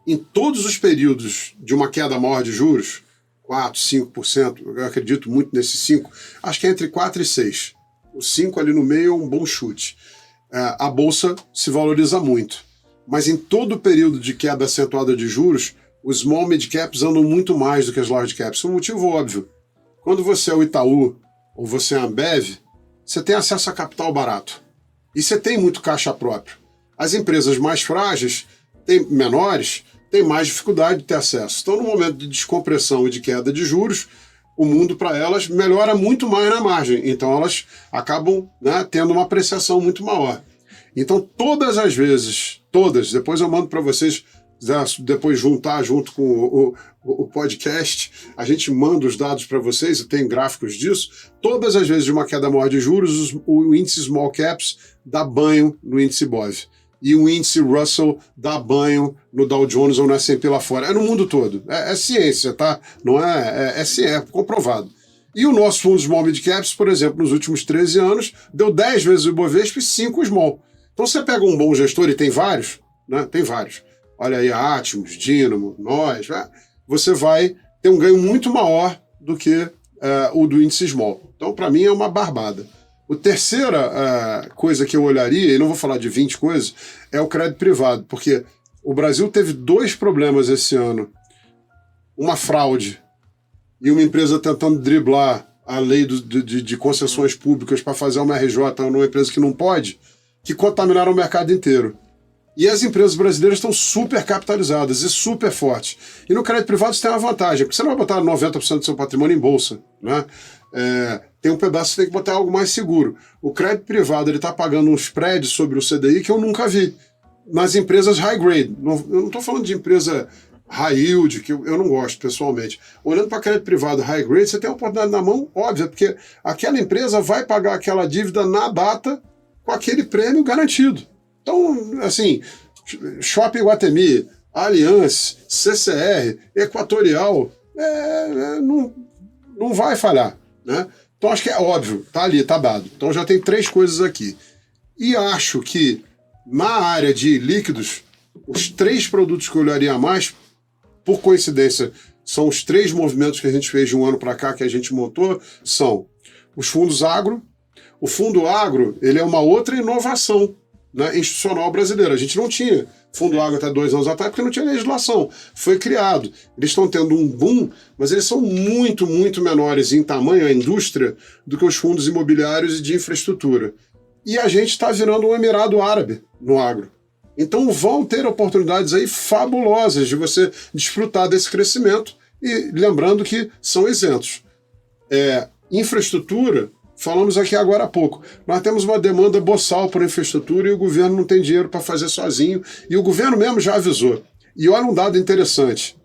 em todos os períodos de uma queda maior de juros, 4%, 5%, eu acredito muito nesses 5%, acho que é entre 4% e 6%. O 5% ali no meio é um bom chute. A Bolsa se valoriza muito, mas em todo o período de queda acentuada de juros, os small mid caps andam muito mais do que as large caps. Um motivo óbvio. Quando você é o Itaú ou você é a Ambev, você tem acesso a capital barato. E você tem muito caixa próprio. As empresas mais frágeis, menores, têm mais dificuldade de ter acesso. Então, no momento de descompressão e de queda de juros, o mundo para elas melhora muito mais na margem. Então, elas acabam, né, tendo uma apreciação muito maior. Então, todas as vezes, depois eu mando para vocês, depois juntar junto com o podcast, a gente manda os dados para vocês, eu tenho gráficos disso. Todas as vezes de uma queda maior de juros, o índice Small Caps dá banho no índice BOV. E o índice Russell dá banho no Dow Jones ou no S&P lá fora. É no mundo todo. É ciência, tá? Não é ciência, é comprovado. E o nosso fundo Small Mid Caps, por exemplo, nos últimos 13 anos, deu 10 vezes o Ibovespa e 5 Small. Então você pega um bom gestor, e tem vários, né? Tem vários. Olha aí, Atmos, Dynamo, nós, né? Você vai ter um ganho muito maior do que o do índice Small. Então, para mim, é uma barbada. A terceira coisa que eu olharia, e não vou falar de 20 coisas, é o crédito privado, porque o Brasil teve 2 problemas esse ano. Uma fraude e uma empresa tentando driblar a lei de concessões públicas para fazer uma RJ numa empresa que não pode, que contaminaram o mercado inteiro. E as empresas brasileiras estão super capitalizadas e super fortes. E no crédito privado você tem uma vantagem, porque você não vai botar 90% do seu patrimônio em bolsa, né? Tem um pedaço que você tem que botar algo mais seguro. O crédito privado está pagando um spread sobre o CDI que eu nunca vi nas empresas high grade. Eu não estou falando de empresa high yield, que eu não gosto pessoalmente. Olhando para crédito privado high grade, você tem uma oportunidade na mão óbvia, porque aquela empresa vai pagar aquela dívida na data com aquele prêmio garantido. Então, assim, Shopping Iguatemi, Allianz, CCR, Equatorial, não vai falhar, né? Então acho que é óbvio, tá ali, tá dado. Então já tem 3 coisas aqui. E acho que na área de líquidos, os 3 produtos que eu olharia mais, por coincidência, são os 3 movimentos que a gente fez de um ano para cá, que a gente montou, são os fundos agro. O fundo agro, ele é uma outra inovação, né, institucional brasileira. A gente não tinha fundo agro até 2 anos atrás porque não tinha legislação. Foi criado. Eles estão tendo um boom, mas eles são muito, muito menores em tamanho, a indústria, do que os fundos imobiliários e de infraestrutura. E a gente está virando um Emirado Árabe no agro. Então vão ter oportunidades aí fabulosas de você desfrutar desse crescimento e lembrando que são isentos. Infraestrutura, falamos aqui agora há pouco. Nós temos uma demanda boçal por infraestrutura e o governo não tem dinheiro para fazer sozinho. E o governo mesmo já avisou. E olha um dado interessante.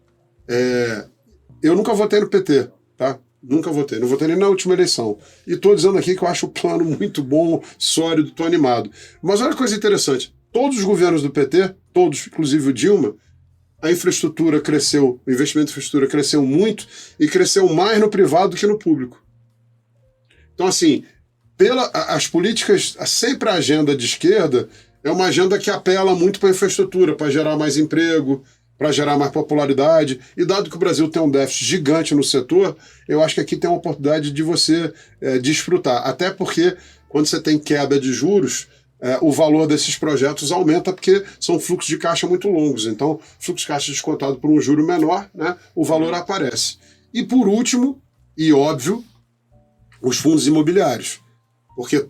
Eu nunca votei no PT, tá? Nunca votei. Não votei nem na última eleição. E estou dizendo aqui que eu acho o plano muito bom, sólido, estou animado. Mas olha que coisa interessante. Todos os governos do PT, todos, inclusive o Dilma, a infraestrutura cresceu, o investimento em infraestrutura cresceu muito e cresceu mais no privado do que no público. Então, assim, as políticas, sempre a agenda de esquerda é uma agenda que apela muito para a infraestrutura, para gerar mais emprego, para gerar mais popularidade. E dado que o Brasil tem um déficit gigante no setor, eu acho que aqui tem uma oportunidade de você desfrutar. Até porque, quando você tem queda de juros, o valor desses projetos aumenta porque são fluxos de caixa muito longos. Então, fluxo de caixa descontado por um juro menor, né, o valor aparece. E por último, e óbvio, os fundos imobiliários, porque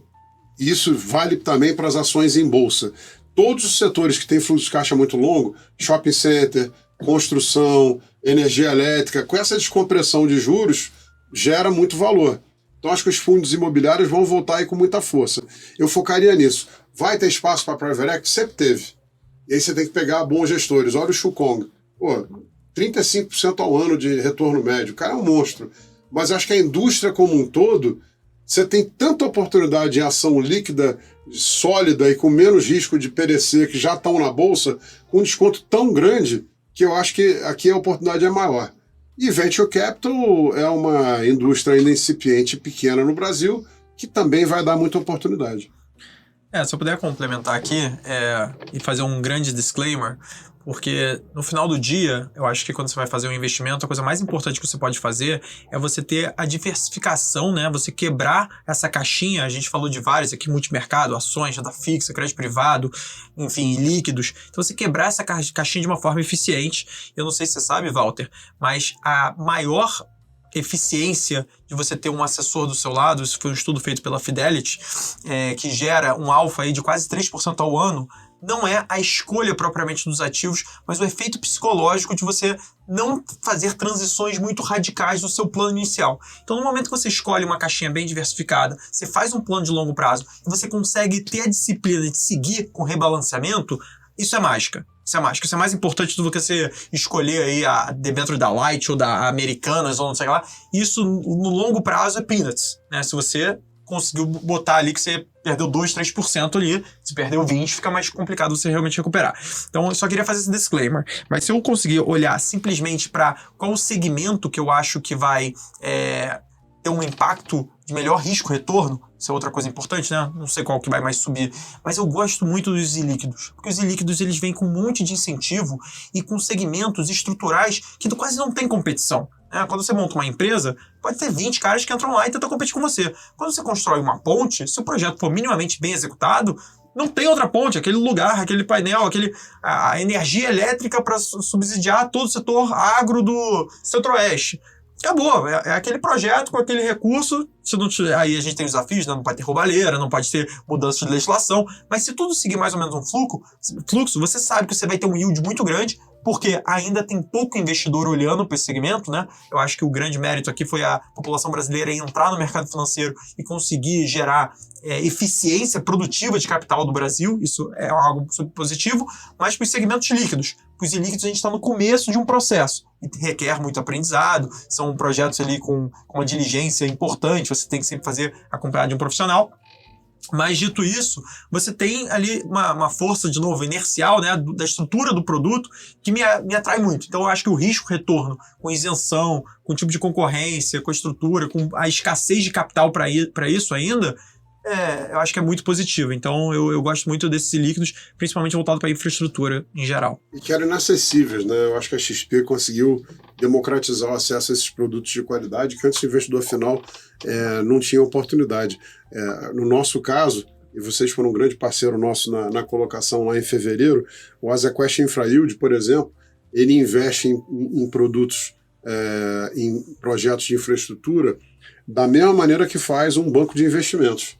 isso vale também para as ações em bolsa. Todos os setores que têm fluxo de caixa muito longo, shopping center, construção, energia elétrica, com essa descompressão de juros, gera muito valor. Então acho que os fundos imobiliários vão voltar aí com muita força. Eu focaria nisso. Vai ter espaço para private equity? Sempre teve. E aí você tem que pegar bons gestores. Olha o Shukong. 35% ao ano de retorno médio. O cara é um monstro. Mas acho que a indústria como um todo, você tem tanta oportunidade em ação líquida, sólida e com menos risco de perecer, que já estão na bolsa, com um desconto tão grande, que eu acho que aqui a oportunidade é maior. E Venture Capital é uma indústria ainda incipiente, pequena no Brasil, que também vai dar muita oportunidade. Se eu puder complementar aqui e fazer um grande disclaimer, porque no final do dia, eu acho que quando você vai fazer um investimento, a coisa mais importante que você pode fazer é você ter a diversificação, né? Você quebrar essa caixinha, a gente falou de vários aqui, multimercado, ações, renda fixa, crédito privado, enfim, líquidos. Então você quebrar essa caixinha de uma forma eficiente. Eu não sei se você sabe, Walter, mas a maior eficiência de você ter um assessor do seu lado, isso foi um estudo feito pela Fidelity, que gera um alfa aí de quase 3% ao ano, não é a escolha propriamente dos ativos, mas o efeito psicológico de você não fazer transições muito radicais no seu plano inicial. Então, no momento que você escolhe uma caixinha bem diversificada, você faz um plano de longo prazo e você consegue ter a disciplina de seguir com rebalanceamento, isso é mágica. Isso é mágica. Isso é mais importante do que você escolher aí a debênture da Light ou da Americanas ou não sei lá. Isso, no longo prazo, é peanuts, né? Se você conseguiu botar ali que você perdeu 2, 3% ali, se perdeu 20%, fica mais complicado você realmente recuperar. Então, eu só queria fazer esse disclaimer. Mas se eu conseguir olhar simplesmente para qual o segmento que eu acho que vai ter um impacto de melhor risco-retorno, isso é outra coisa importante, né? Não sei qual que vai mais subir, mas eu gosto muito dos ilíquidos, porque os ilíquidos eles vêm com um monte de incentivo e com segmentos estruturais que quase não tem competição. Quando você monta uma empresa, pode ter 20 caras que entram lá e tentam competir com você. Quando você constrói uma ponte, se o projeto for minimamente bem executado, não tem outra ponte, aquele lugar, aquele painel, a energia elétrica para subsidiar todo o setor agro do Centro-Oeste. Acabou, é aquele projeto com aquele recurso. Aí a gente tem os desafios, né? Não pode ter roubalheira, não pode ter mudança de legislação, mas se tudo seguir mais ou menos um fluxo, você sabe que você vai ter um yield muito grande, porque ainda tem pouco investidor olhando para esse segmento, né? Eu acho que o grande mérito aqui foi a população brasileira entrar no mercado financeiro e conseguir gerar eficiência produtiva de capital do Brasil, isso é algo super positivo, mas para os segmentos líquidos. Para os ilíquidos a gente está no começo de um processo e requer muito aprendizado, são projetos ali com uma diligência importante, você tem que sempre fazer acompanhado de um profissional. Mas, dito isso, você tem ali uma força, de novo, inercial, né, da estrutura do produto que me atrai muito. Então, eu acho que o risco-retorno, com isenção, com o tipo de concorrência, com a estrutura, com a escassez de capital para isso ainda, eu acho que é muito positivo. Então, eu gosto muito desses líquidos, principalmente voltado para a infraestrutura em geral. E que eram inacessíveis, né? Eu acho que a XP conseguiu democratizar o acesso a esses produtos de qualidade que antes o investidor final não tinha oportunidade. No nosso caso, e vocês foram um grande parceiro nosso na colocação lá em fevereiro, o Azequest Infrayield, por exemplo, ele investe em produtos, em projetos de infraestrutura da mesma maneira que faz um banco de investimentos.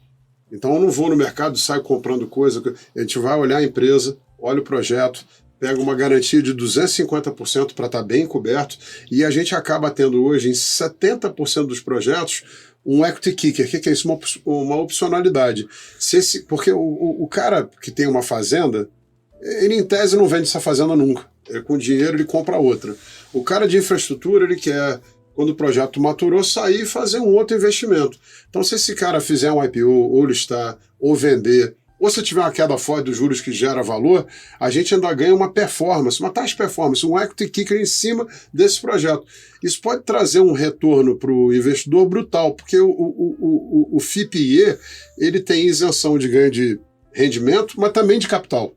Então eu não vou no mercado e saio comprando coisa, a gente vai olhar a empresa, olha o projeto, pega uma garantia de 250% para estar bem coberto, e a gente acaba tendo hoje em 70% dos projetos um equity kicker. O que é isso? Uma opcionalidade. Porque o cara que tem uma fazenda, ele em tese não vende essa fazenda nunca. Com dinheiro ele compra outra. O cara de infraestrutura, ele quer, quando o projeto maturou, sair e fazer um outro investimento. Então, se esse cara fizer um IPO, ou listar, ou vender, ou se tiver uma queda forte dos juros que gera valor, a gente ainda ganha uma performance, uma taxa de performance, um equity kicker em cima desse projeto. Isso pode trazer um retorno para o investidor brutal, porque o FIPE, ele tem isenção de ganho de rendimento, mas também de capital.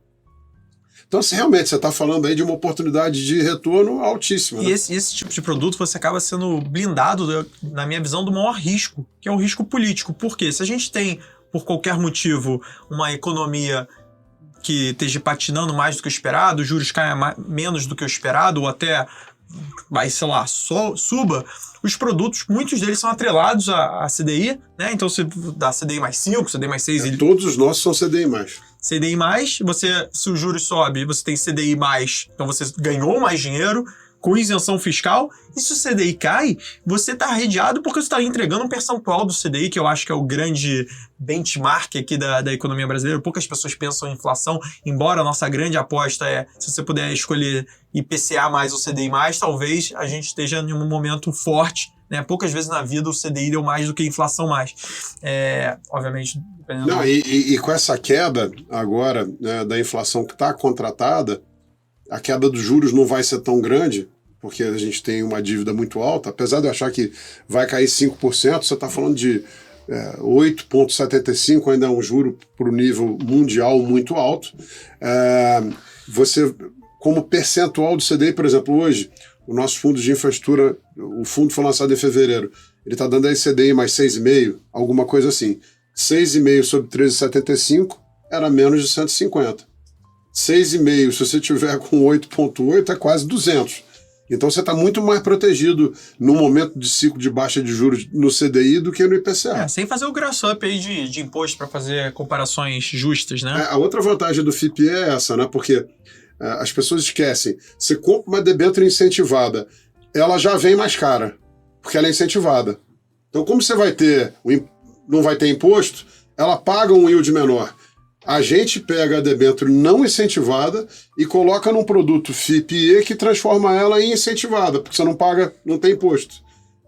Então, se realmente você está falando aí de uma oportunidade de retorno altíssima. E né? esse tipo de produto você acaba sendo blindado, na minha visão, do maior risco, que é o risco político. Por quê? Se a gente tem, por qualquer motivo, uma economia que esteja patinando mais do que o esperado, os juros caem menos do que o esperado, ou até vai, sei lá, suba, os produtos, muitos deles são atrelados à CDI, né? Então você dá CDI mais 5, CDI mais 6... Todos os nossos são CDI+. CDI+, se o juros sobe, você tem CDI+, então você ganhou mais dinheiro, com isenção fiscal, e se o CDI cai, você está arrediado porque você está entregando um percentual do CDI, que eu acho que é o grande benchmark aqui da economia brasileira. Poucas pessoas pensam em inflação, embora a nossa grande aposta se você puder escolher IPCA mais ou CDI+, talvez a gente esteja em um momento forte, né? Poucas vezes na vida o CDI deu mais do que a inflação mais. Obviamente... Não, e com essa queda agora, né, da inflação que está contratada, a queda dos juros não vai ser tão grande, porque a gente tem uma dívida muito alta, apesar de eu achar que vai cair 5%, você está falando de 8,75 ainda é um juro para o nível mundial muito alto. Você, como percentual do CDI, por exemplo, hoje, o nosso fundo de infraestrutura, o fundo foi lançado em fevereiro, ele está dando aí CDI mais 6,5, alguma coisa assim. 6,5 sobre 13,75 era menos de 150. 6,5, se você tiver com 8,8, é quase 200. Então você está muito mais protegido no momento de ciclo de baixa de juros no CDI do que no IPCA. Sem fazer o gross up aí de imposto para fazer comparações justas, né? A outra vantagem do FIPE é essa, né? Porque as pessoas esquecem. Você compra uma debênture incentivada, ela já vem mais cara, porque ela é incentivada. Então, como você não vai ter imposto, ela paga um yield menor. A gente pega a debênture não incentivada e coloca num produto FIPE que transforma ela em incentivada, porque você não paga, não tem imposto.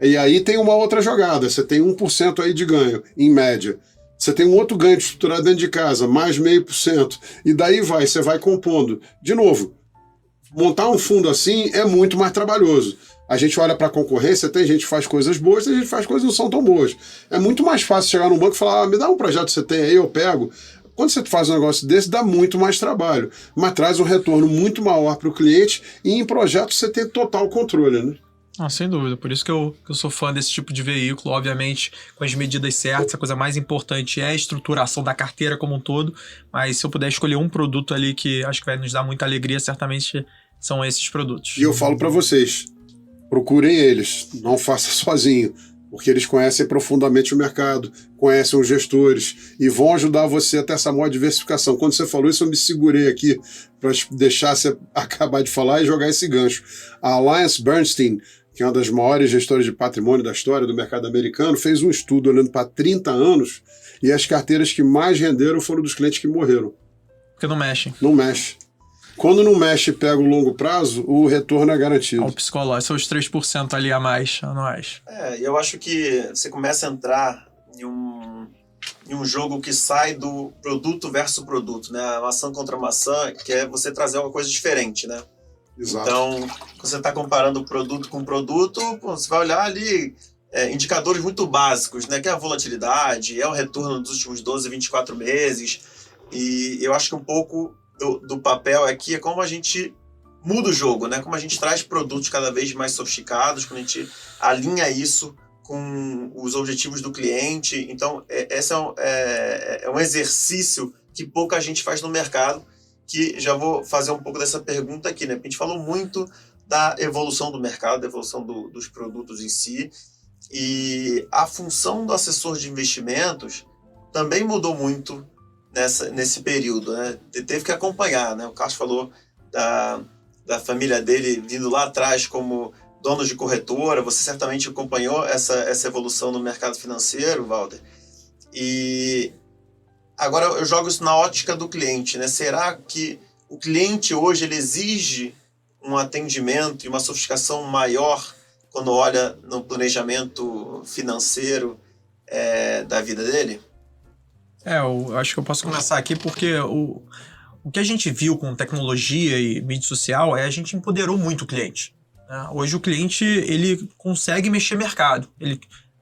E aí tem uma outra jogada, você tem 1% aí de ganho, em média. Você tem um outro ganho estruturado dentro de casa, mais 0,5%. E daí você vai compondo. De novo, montar um fundo assim é muito mais trabalhoso. A gente olha para a concorrência, tem gente que faz coisas boas, tem gente que faz coisas que não são tão boas. É muito mais fácil chegar num banco e falar, me dá um projeto que você tem aí, eu pego. Quando você faz um negócio desse, dá muito mais trabalho, mas traz um retorno muito maior para o cliente e em projetos você tem total controle, né? Sem dúvida, por isso que eu sou fã desse tipo de veículo, obviamente com as medidas certas, a coisa mais importante é a estruturação da carteira como um todo, mas se eu puder escolher um produto ali que acho que vai nos dar muita alegria, certamente são esses produtos. E eu falo para vocês, procurem eles, não faça sozinho, porque eles conhecem profundamente o mercado, conhecem os gestores e vão ajudar você a ter essa maior diversificação. Quando você falou isso, eu me segurei aqui para deixar você acabar de falar e jogar esse gancho. A AllianceBernstein, que é uma das maiores gestoras de patrimônio da história do mercado americano, fez um estudo olhando para 30 anos e as carteiras que mais renderam foram dos clientes que morreram. Porque não mexem. Não mexe. Quando não mexe e pega o longo prazo, o retorno é garantido. O psicológico, são os 3% ali a mais, anuais. Eu acho que você começa a entrar em um jogo que sai do produto versus produto, né? A maçã contra maçã, que é você trazer uma coisa diferente, né? Exato. Então, quando você está comparando produto com produto, você vai olhar ali indicadores muito básicos, né? Que é a volatilidade, é o retorno dos últimos 12, 24 meses. E eu acho que um pouco do papel aqui é como a gente muda o jogo, né? Como a gente traz produtos cada vez mais sofisticados, quando a gente alinha isso com os objetivos do cliente. Então, esse é um exercício que pouca gente faz no mercado, que já vou fazer um pouco dessa pergunta aqui, né? A gente falou muito da evolução do mercado, da evolução dos produtos em si, e a função do assessor de investimentos também mudou muito nesse período, né? Teve que acompanhar, né? O Carlos falou da família dele vindo lá atrás como dono de corretora, você certamente acompanhou essa evolução no mercado financeiro, Valder. E agora eu jogo isso na ótica do cliente, né? Será que o cliente hoje ele exige um atendimento e uma sofisticação maior quando olha no planejamento financeiro da vida dele? Eu acho que eu posso começar aqui porque o que a gente viu com tecnologia e mídia social a gente empoderou muito o cliente. Né? Hoje o cliente ele consegue mexer mercado.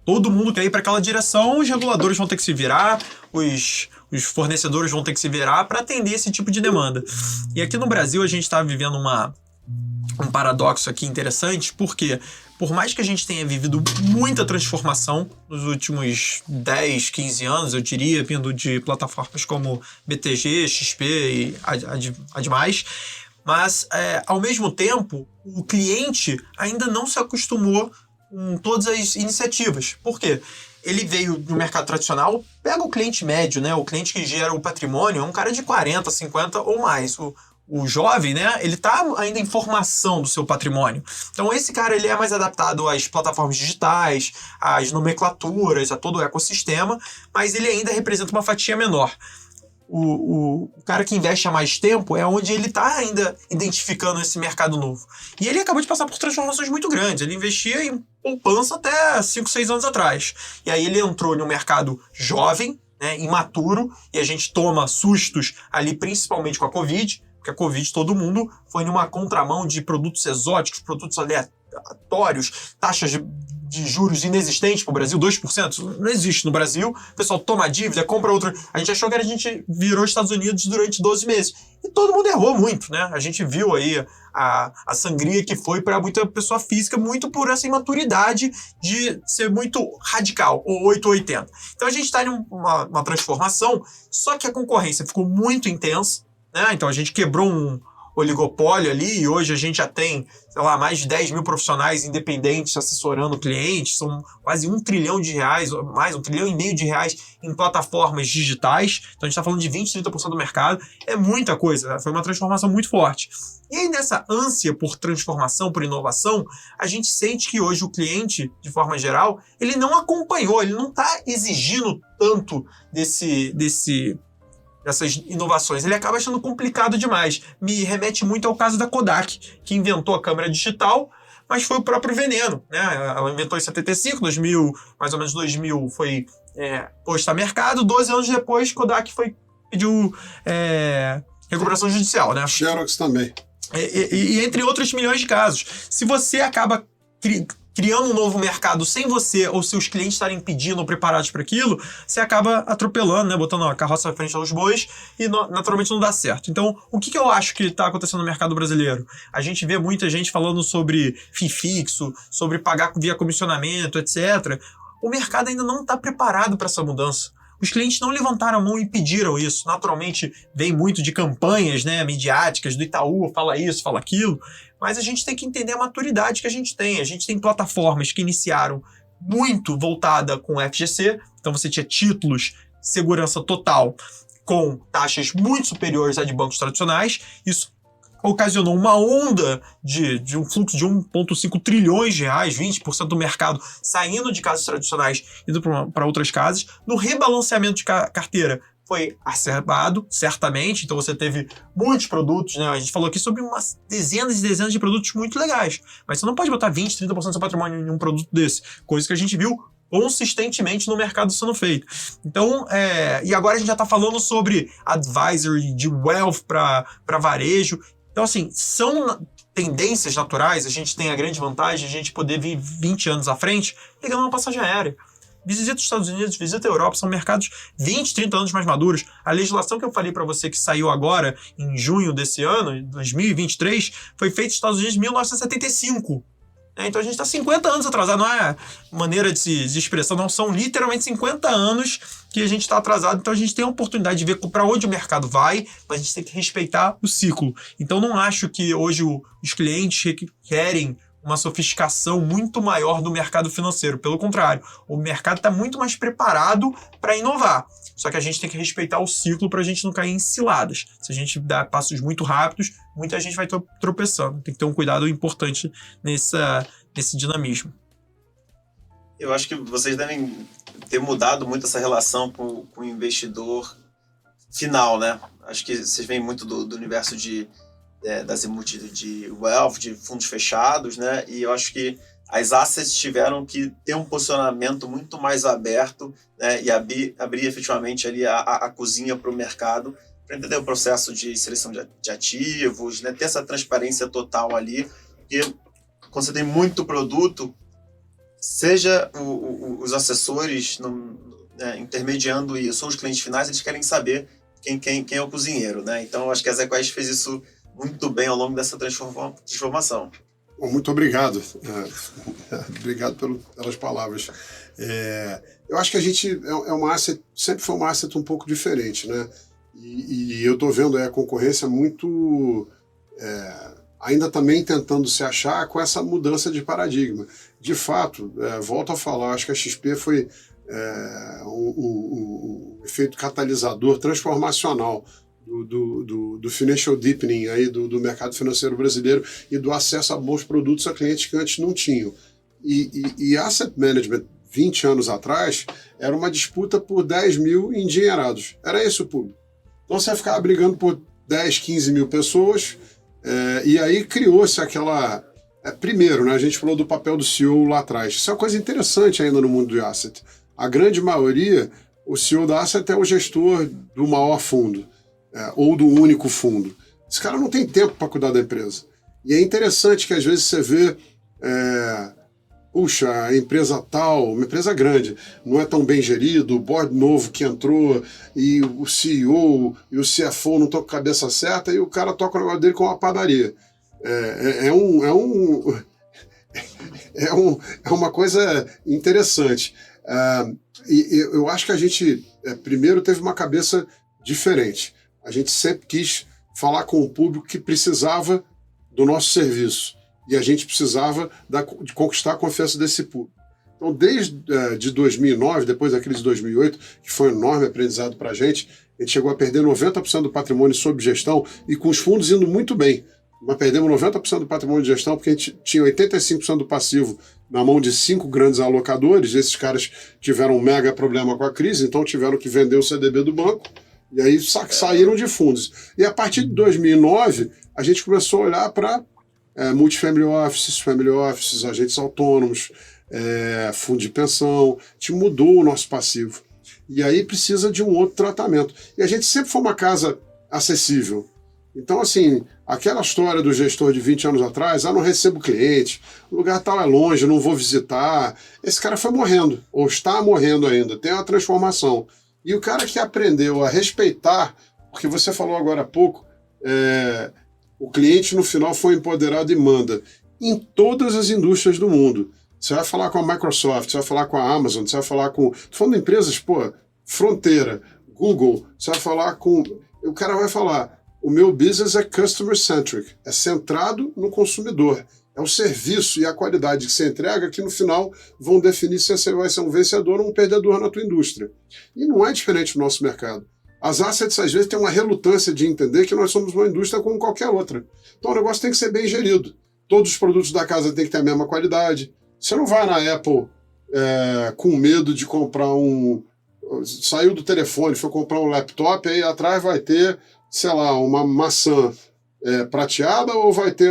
Todo mundo quer ir para aquela direção, os reguladores vão ter que se virar, os fornecedores vão ter que se virar para atender esse tipo de demanda. E aqui no Brasil a gente está vivendo um paradoxo aqui interessante, porque por mais que a gente tenha vivido muita transformação nos últimos 10, 15 anos, eu diria, vindo de plataformas como BTG, XP e a demais, mas ao mesmo tempo o cliente ainda não se acostumou com todas as iniciativas. Por quê? Ele veio no mercado tradicional, pega o cliente médio, né? O cliente que gera o patrimônio é um cara de 40, 50 ou mais. O jovem, né, ele tá ainda em formação do seu patrimônio. Então esse cara ele é mais adaptado às plataformas digitais, às nomenclaturas, a todo o ecossistema, mas ele ainda representa uma fatia menor. O cara que investe há mais tempo é onde ele está ainda identificando esse mercado novo. E ele acabou de passar por transformações muito grandes. Ele investia em poupança até 5, 6 anos atrás. E aí ele entrou no mercado jovem, né, imaturo, e a gente toma sustos ali principalmente com a Covid, porque a Covid todo mundo foi numa contramão de produtos exóticos, produtos aleatórios, taxas de juros inexistente para o Brasil, 2%, não existe no Brasil. O pessoal toma dívida, compra outra. A gente achou que a gente virou Estados Unidos durante 12 meses. E todo mundo errou muito, né? A gente viu aí a sangria que foi para muita pessoa física, muito por essa imaturidade de ser muito radical, ou 880. Então a gente está em uma transformação, só que a concorrência ficou muito intensa, né? Então a gente quebrou um oligopólio ali, e hoje a gente já tem, sei lá, mais de 10 mil profissionais independentes assessorando clientes, são quase R$1 trilhão, mais R$1,5 trilhão em plataformas digitais, então a gente está falando de 20, 30% do mercado, é muita coisa, né? Foi uma transformação muito forte. E aí nessa ânsia por transformação, por inovação, a gente sente que hoje o cliente, de forma geral, ele não acompanhou, ele não está exigindo tanto dessas inovações, ele acaba achando complicado demais. Me remete muito ao caso da Kodak, que inventou a câmera digital, mas foi o próprio veneno, né? Ela inventou em 75, 2000, mais ou menos 2000 foi posta a mercado, 12 anos depois Kodak pediu recuperação judicial, né? Xerox também. E entre outros milhões de casos. Se você acaba criando um novo mercado sem você ou seus clientes estarem pedindo ou preparados para aquilo, você acaba atropelando, né? Botando a carroça na frente aos bois e naturalmente não dá certo. Então, o que eu acho que está acontecendo no mercado brasileiro? A gente vê muita gente falando sobre FII fixo, sobre pagar via comissionamento, etc. O mercado ainda não está preparado para essa mudança. Os clientes não levantaram a mão e pediram isso. Naturalmente, vem muito de campanhas, né, midiáticas, do Itaú, fala isso, fala aquilo, mas a gente tem que entender a maturidade que a gente tem. A gente tem plataformas que iniciaram muito voltada com o FGC, então você tinha títulos, segurança total, com taxas muito superiores à de bancos tradicionais. Isso ocasionou uma onda de um fluxo de 1,5 trilhões de reais, 20% do mercado saindo de casas tradicionais e indo para outras casas. No rebalanceamento de carteira foi acerbado, certamente, então você teve muitos produtos, né? A gente falou aqui sobre umas dezenas e dezenas de produtos muito legais, mas você não pode botar 20, 30% do seu patrimônio em um produto desse, coisa que a gente viu consistentemente no mercado sendo feito. Então, e agora a gente já está falando sobre advisory de wealth para varejo. Então, assim, são tendências naturais. A gente tem a grande vantagem de a gente poder vir 20 anos à frente pegando uma passagem aérea. Visita os Estados Unidos, visita a Europa, são mercados 20, 30 anos mais maduros. A legislação que eu falei para você que saiu agora, em junho desse ano, 2023, foi feita nos Estados Unidos em 1975. Então a gente está 50 anos atrasado, não é maneira de se expressar, não, são literalmente 50 anos que a gente está atrasado, então a gente tem a oportunidade de ver para onde o mercado vai, mas a gente tem que respeitar o ciclo. Então não acho que hoje os clientes querem uma sofisticação muito maior do mercado financeiro, pelo contrário, o mercado está muito mais preparado para inovar. Só que a gente tem que respeitar o ciclo para a gente não cair em ciladas. Se a gente dá passos muito rápidos, muita gente vai tropeçando. Tem que ter um cuidado importante nesse dinamismo. Eu acho que vocês devem ter mudado muito essa relação com o investidor final, né? Acho que vocês vêm muito do universo das de wealth, de fundos fechados, né? E eu acho que as assets tiveram que ter um posicionamento muito mais aberto, né, e abrir efetivamente ali a cozinha para o mercado, para entender o processo de seleção de ativos, né, ter essa transparência total ali, porque quando você tem muito produto, seja os assessores intermediando isso, ou os clientes finais, eles querem saber quem é o cozinheiro, né? Então, eu acho que a ZQuest fez isso muito bem ao longo dessa transformação. Bom, muito obrigado. Obrigado pelas palavras. Eu acho que a gente uma asset, sempre foi uma asset um pouco diferente, né? E eu estou vendo a concorrência muito ainda também tentando se achar com essa mudança de paradigma. De fato, volto a falar, acho que a XP foi um efeito catalisador transformacional do financial deepening aí do mercado financeiro brasileiro e do acesso a bons produtos a clientes que antes não tinham. E asset management, 20 anos atrás, era uma disputa por 10 mil endinheirados. Era esse o público. Então você ficava brigando por 10, 15 mil pessoas, e aí criou-se aquela... primeiro, né, a gente falou do papel do CEO lá atrás. Isso é uma coisa interessante ainda no mundo de asset. A grande maioria, o CEO da asset é o gestor do maior fundo. Ou do único fundo. Esse cara não tem tempo para cuidar da empresa. E é interessante que às vezes você vê puxa, a empresa tal, uma empresa grande, não é tão bem gerido, o board novo que entrou, e o CEO e o CFO não estão com a cabeça certa, e o cara toca o negócio dele com uma padaria. É uma coisa interessante. E eu acho que a gente, primeiro, teve uma cabeça diferente. A gente sempre quis falar com o público que precisava do nosso serviço. E a gente precisava de conquistar a confiança desse público. Então, desde de 2009, depois da crise de 2008, que foi um enorme aprendizado para a gente chegou a perder 90% do patrimônio sob gestão e com os fundos indo muito bem. Mas perdemos 90% do patrimônio de gestão porque a gente tinha 85% do passivo na mão de 5 grandes alocadores. Esses caras tiveram um mega problema com a crise, então tiveram que vender o CDB do banco e aí saíram de fundos. E a partir de 2009, a gente começou a olhar para multifamily offices, family offices, agentes autônomos, fundo de pensão. A gente mudou o nosso passivo. E aí precisa de um outro tratamento. E a gente sempre foi uma casa acessível. Então, assim, aquela história do gestor de 20 anos atrás, não recebo cliente, o lugar tal é longe, não vou visitar. Esse cara foi morrendo, ou está morrendo ainda, tem uma transformação. E o cara que aprendeu a respeitar, porque você falou agora há pouco, o cliente no final foi empoderado e manda. Em todas as indústrias do mundo. Você vai falar com a Microsoft, você vai falar com a Amazon, você vai falar com... Tô falando de empresas, Fronteira, Google, você vai falar com... O cara vai falar, o meu business é customer-centric, é centrado no consumidor. É o serviço e a qualidade que você entrega que no final vão definir se você vai ser um vencedor ou um perdedor na tua indústria. E não é diferente do nosso mercado. As assets, às vezes, têm uma relutância de entender que nós somos uma indústria como qualquer outra. Então o negócio tem que ser bem gerido. Todos os produtos da casa têm que ter a mesma qualidade. Você não vai na Apple com medo de comprar saiu do telefone, foi comprar um laptop, aí atrás vai ter, sei lá, uma maçã prateada ou vai ter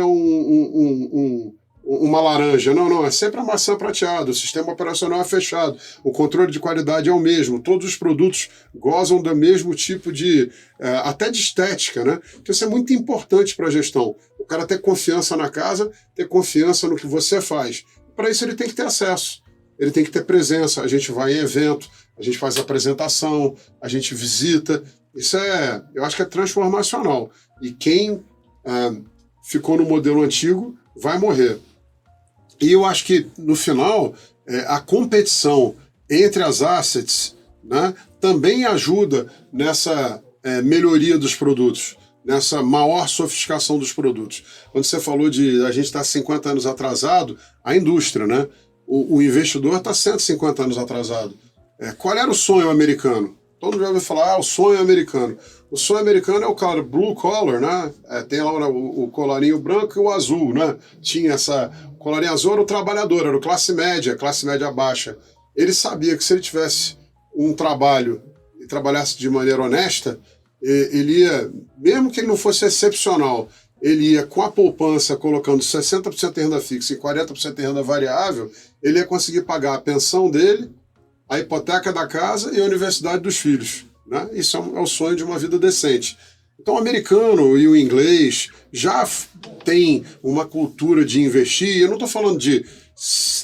uma laranja. Não, é sempre a maçã prateada, o sistema operacional é fechado, o controle de qualidade é o mesmo, todos os produtos gozam do mesmo tipo de, até de estética, né? Então isso é muito importante para a gestão. O cara ter confiança na casa, ter confiança no que você faz. Para isso ele tem que ter acesso, ele tem que ter presença, a gente vai em evento, a gente faz apresentação, a gente visita, isso eu acho que é transformacional. E quem ficou no modelo antigo vai morrer. E eu acho que, no final, a competição entre as assets, né, também ajuda nessa melhoria dos produtos, nessa maior sofisticação dos produtos. Quando você falou de a gente estar 50 anos atrasado, a indústria, né? O investidor está 150 anos atrasado. Qual era o sonho americano? Todo mundo já ouviu falar, o sonho americano. O sonho americano é o cara blue collar, né? Tem lá o colarinho branco e o azul, né? Tinha o colarinho azul era o trabalhador, era o classe média baixa. Ele sabia que se ele tivesse um trabalho e trabalhasse de maneira honesta, ele ia, mesmo que ele não fosse excepcional, ele ia com a poupança colocando 60% em renda fixa e 40% em renda variável, ele ia conseguir pagar a pensão dele, a hipoteca da casa e a universidade dos filhos, né? Isso é o sonho de uma vida decente. Então o americano e o inglês já tem uma cultura de investir, eu não estou falando de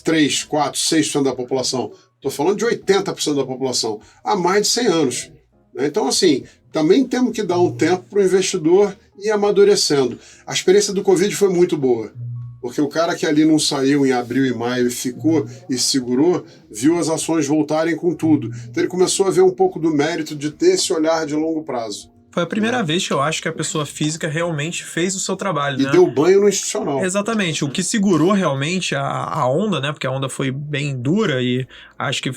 3, 4, 6% da população, estou falando de 80% da população, há mais de 100 anos. Né? Então, assim, também temos que dar um tempo para o investidor ir amadurecendo. A experiência do Covid foi muito boa, porque o cara que ali não saiu em abril e maio e ficou e segurou, viu as ações voltarem com tudo. Então ele começou a ver um pouco do mérito de ter esse olhar de longo prazo. Foi a primeira vez que eu acho que a pessoa física realmente fez o seu trabalho, e né? deu banho no institucional. Exatamente. O que segurou realmente a onda, né? Porque a onda foi bem dura e acho que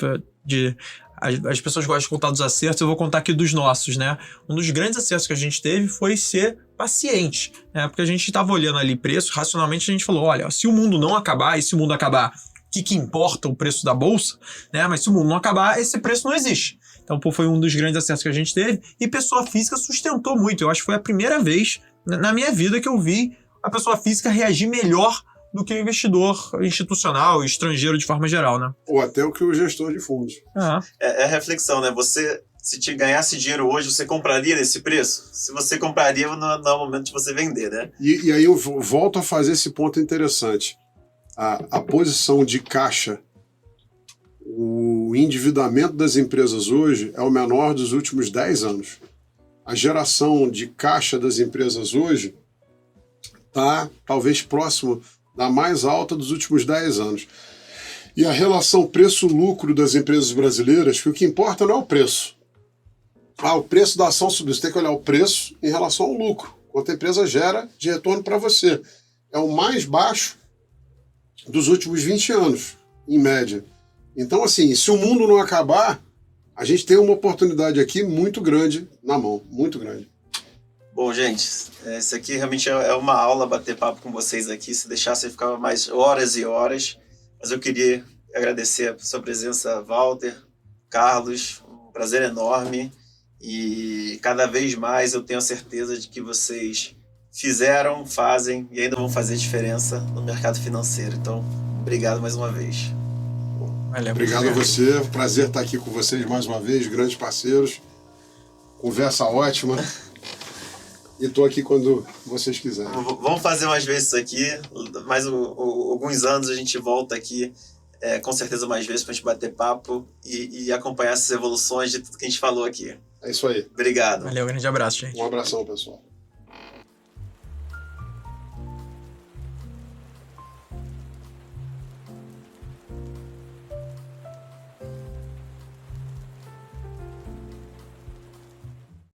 as pessoas gostam de contar dos acertos, eu vou contar aqui dos nossos, né? Um dos grandes acertos que a gente teve foi ser paciente, né? Porque a gente estava olhando ali preço, racionalmente a gente falou, olha, se o mundo não acabar, e se o mundo acabar, o que importa o preço da bolsa, né? Mas se o mundo não acabar, esse preço não existe. Então, foi um dos grandes acertos que a gente teve, e pessoa física sustentou muito. Eu acho que foi a primeira vez na minha vida que eu vi a pessoa física reagir melhor do que o investidor institucional, estrangeiro de forma geral, né? Ou até o que o gestor de fundos. É reflexão, né? Você, se te ganhasse dinheiro hoje, você compraria nesse preço? Se você compraria, não é o momento de você vender, né? E aí eu volto a fazer esse ponto interessante. a posição de caixa, o endividamento das empresas hoje é o menor dos últimos 10 anos. A geração de caixa das empresas hoje está talvez próximo da mais alta dos últimos 10 anos. E a relação preço-lucro das empresas brasileiras, que o que importa não é o preço. O preço da ação subiu. Você tem que olhar o preço em relação ao lucro. Quanto a empresa gera de retorno para você. É o mais baixo dos últimos 20 anos, em média. Então, assim, se o mundo não acabar, a gente tem uma oportunidade aqui muito grande na mão. Muito grande. Bom, gente, isso aqui realmente é uma aula bater papo com vocês aqui. Se deixasse, eu ficava mais horas e horas. Mas eu queria agradecer a sua presença, Walter, Carlos. Um prazer enorme. E cada vez mais eu tenho a certeza de que vocês fizeram, fazem e ainda vão fazer diferença no mercado financeiro. Então, obrigado mais uma vez. Valeu, obrigado a você. Prazer estar aqui com vocês mais uma vez, grandes parceiros. Conversa ótima. E estou aqui quando vocês quiserem. Vamos fazer mais vezes isso aqui. Mais alguns anos a gente volta aqui, com certeza mais vezes, para a gente bater papo e acompanhar essas evoluções de tudo que a gente falou aqui. É isso aí. Obrigado. Valeu, grande abraço, gente. Um abração, pessoal.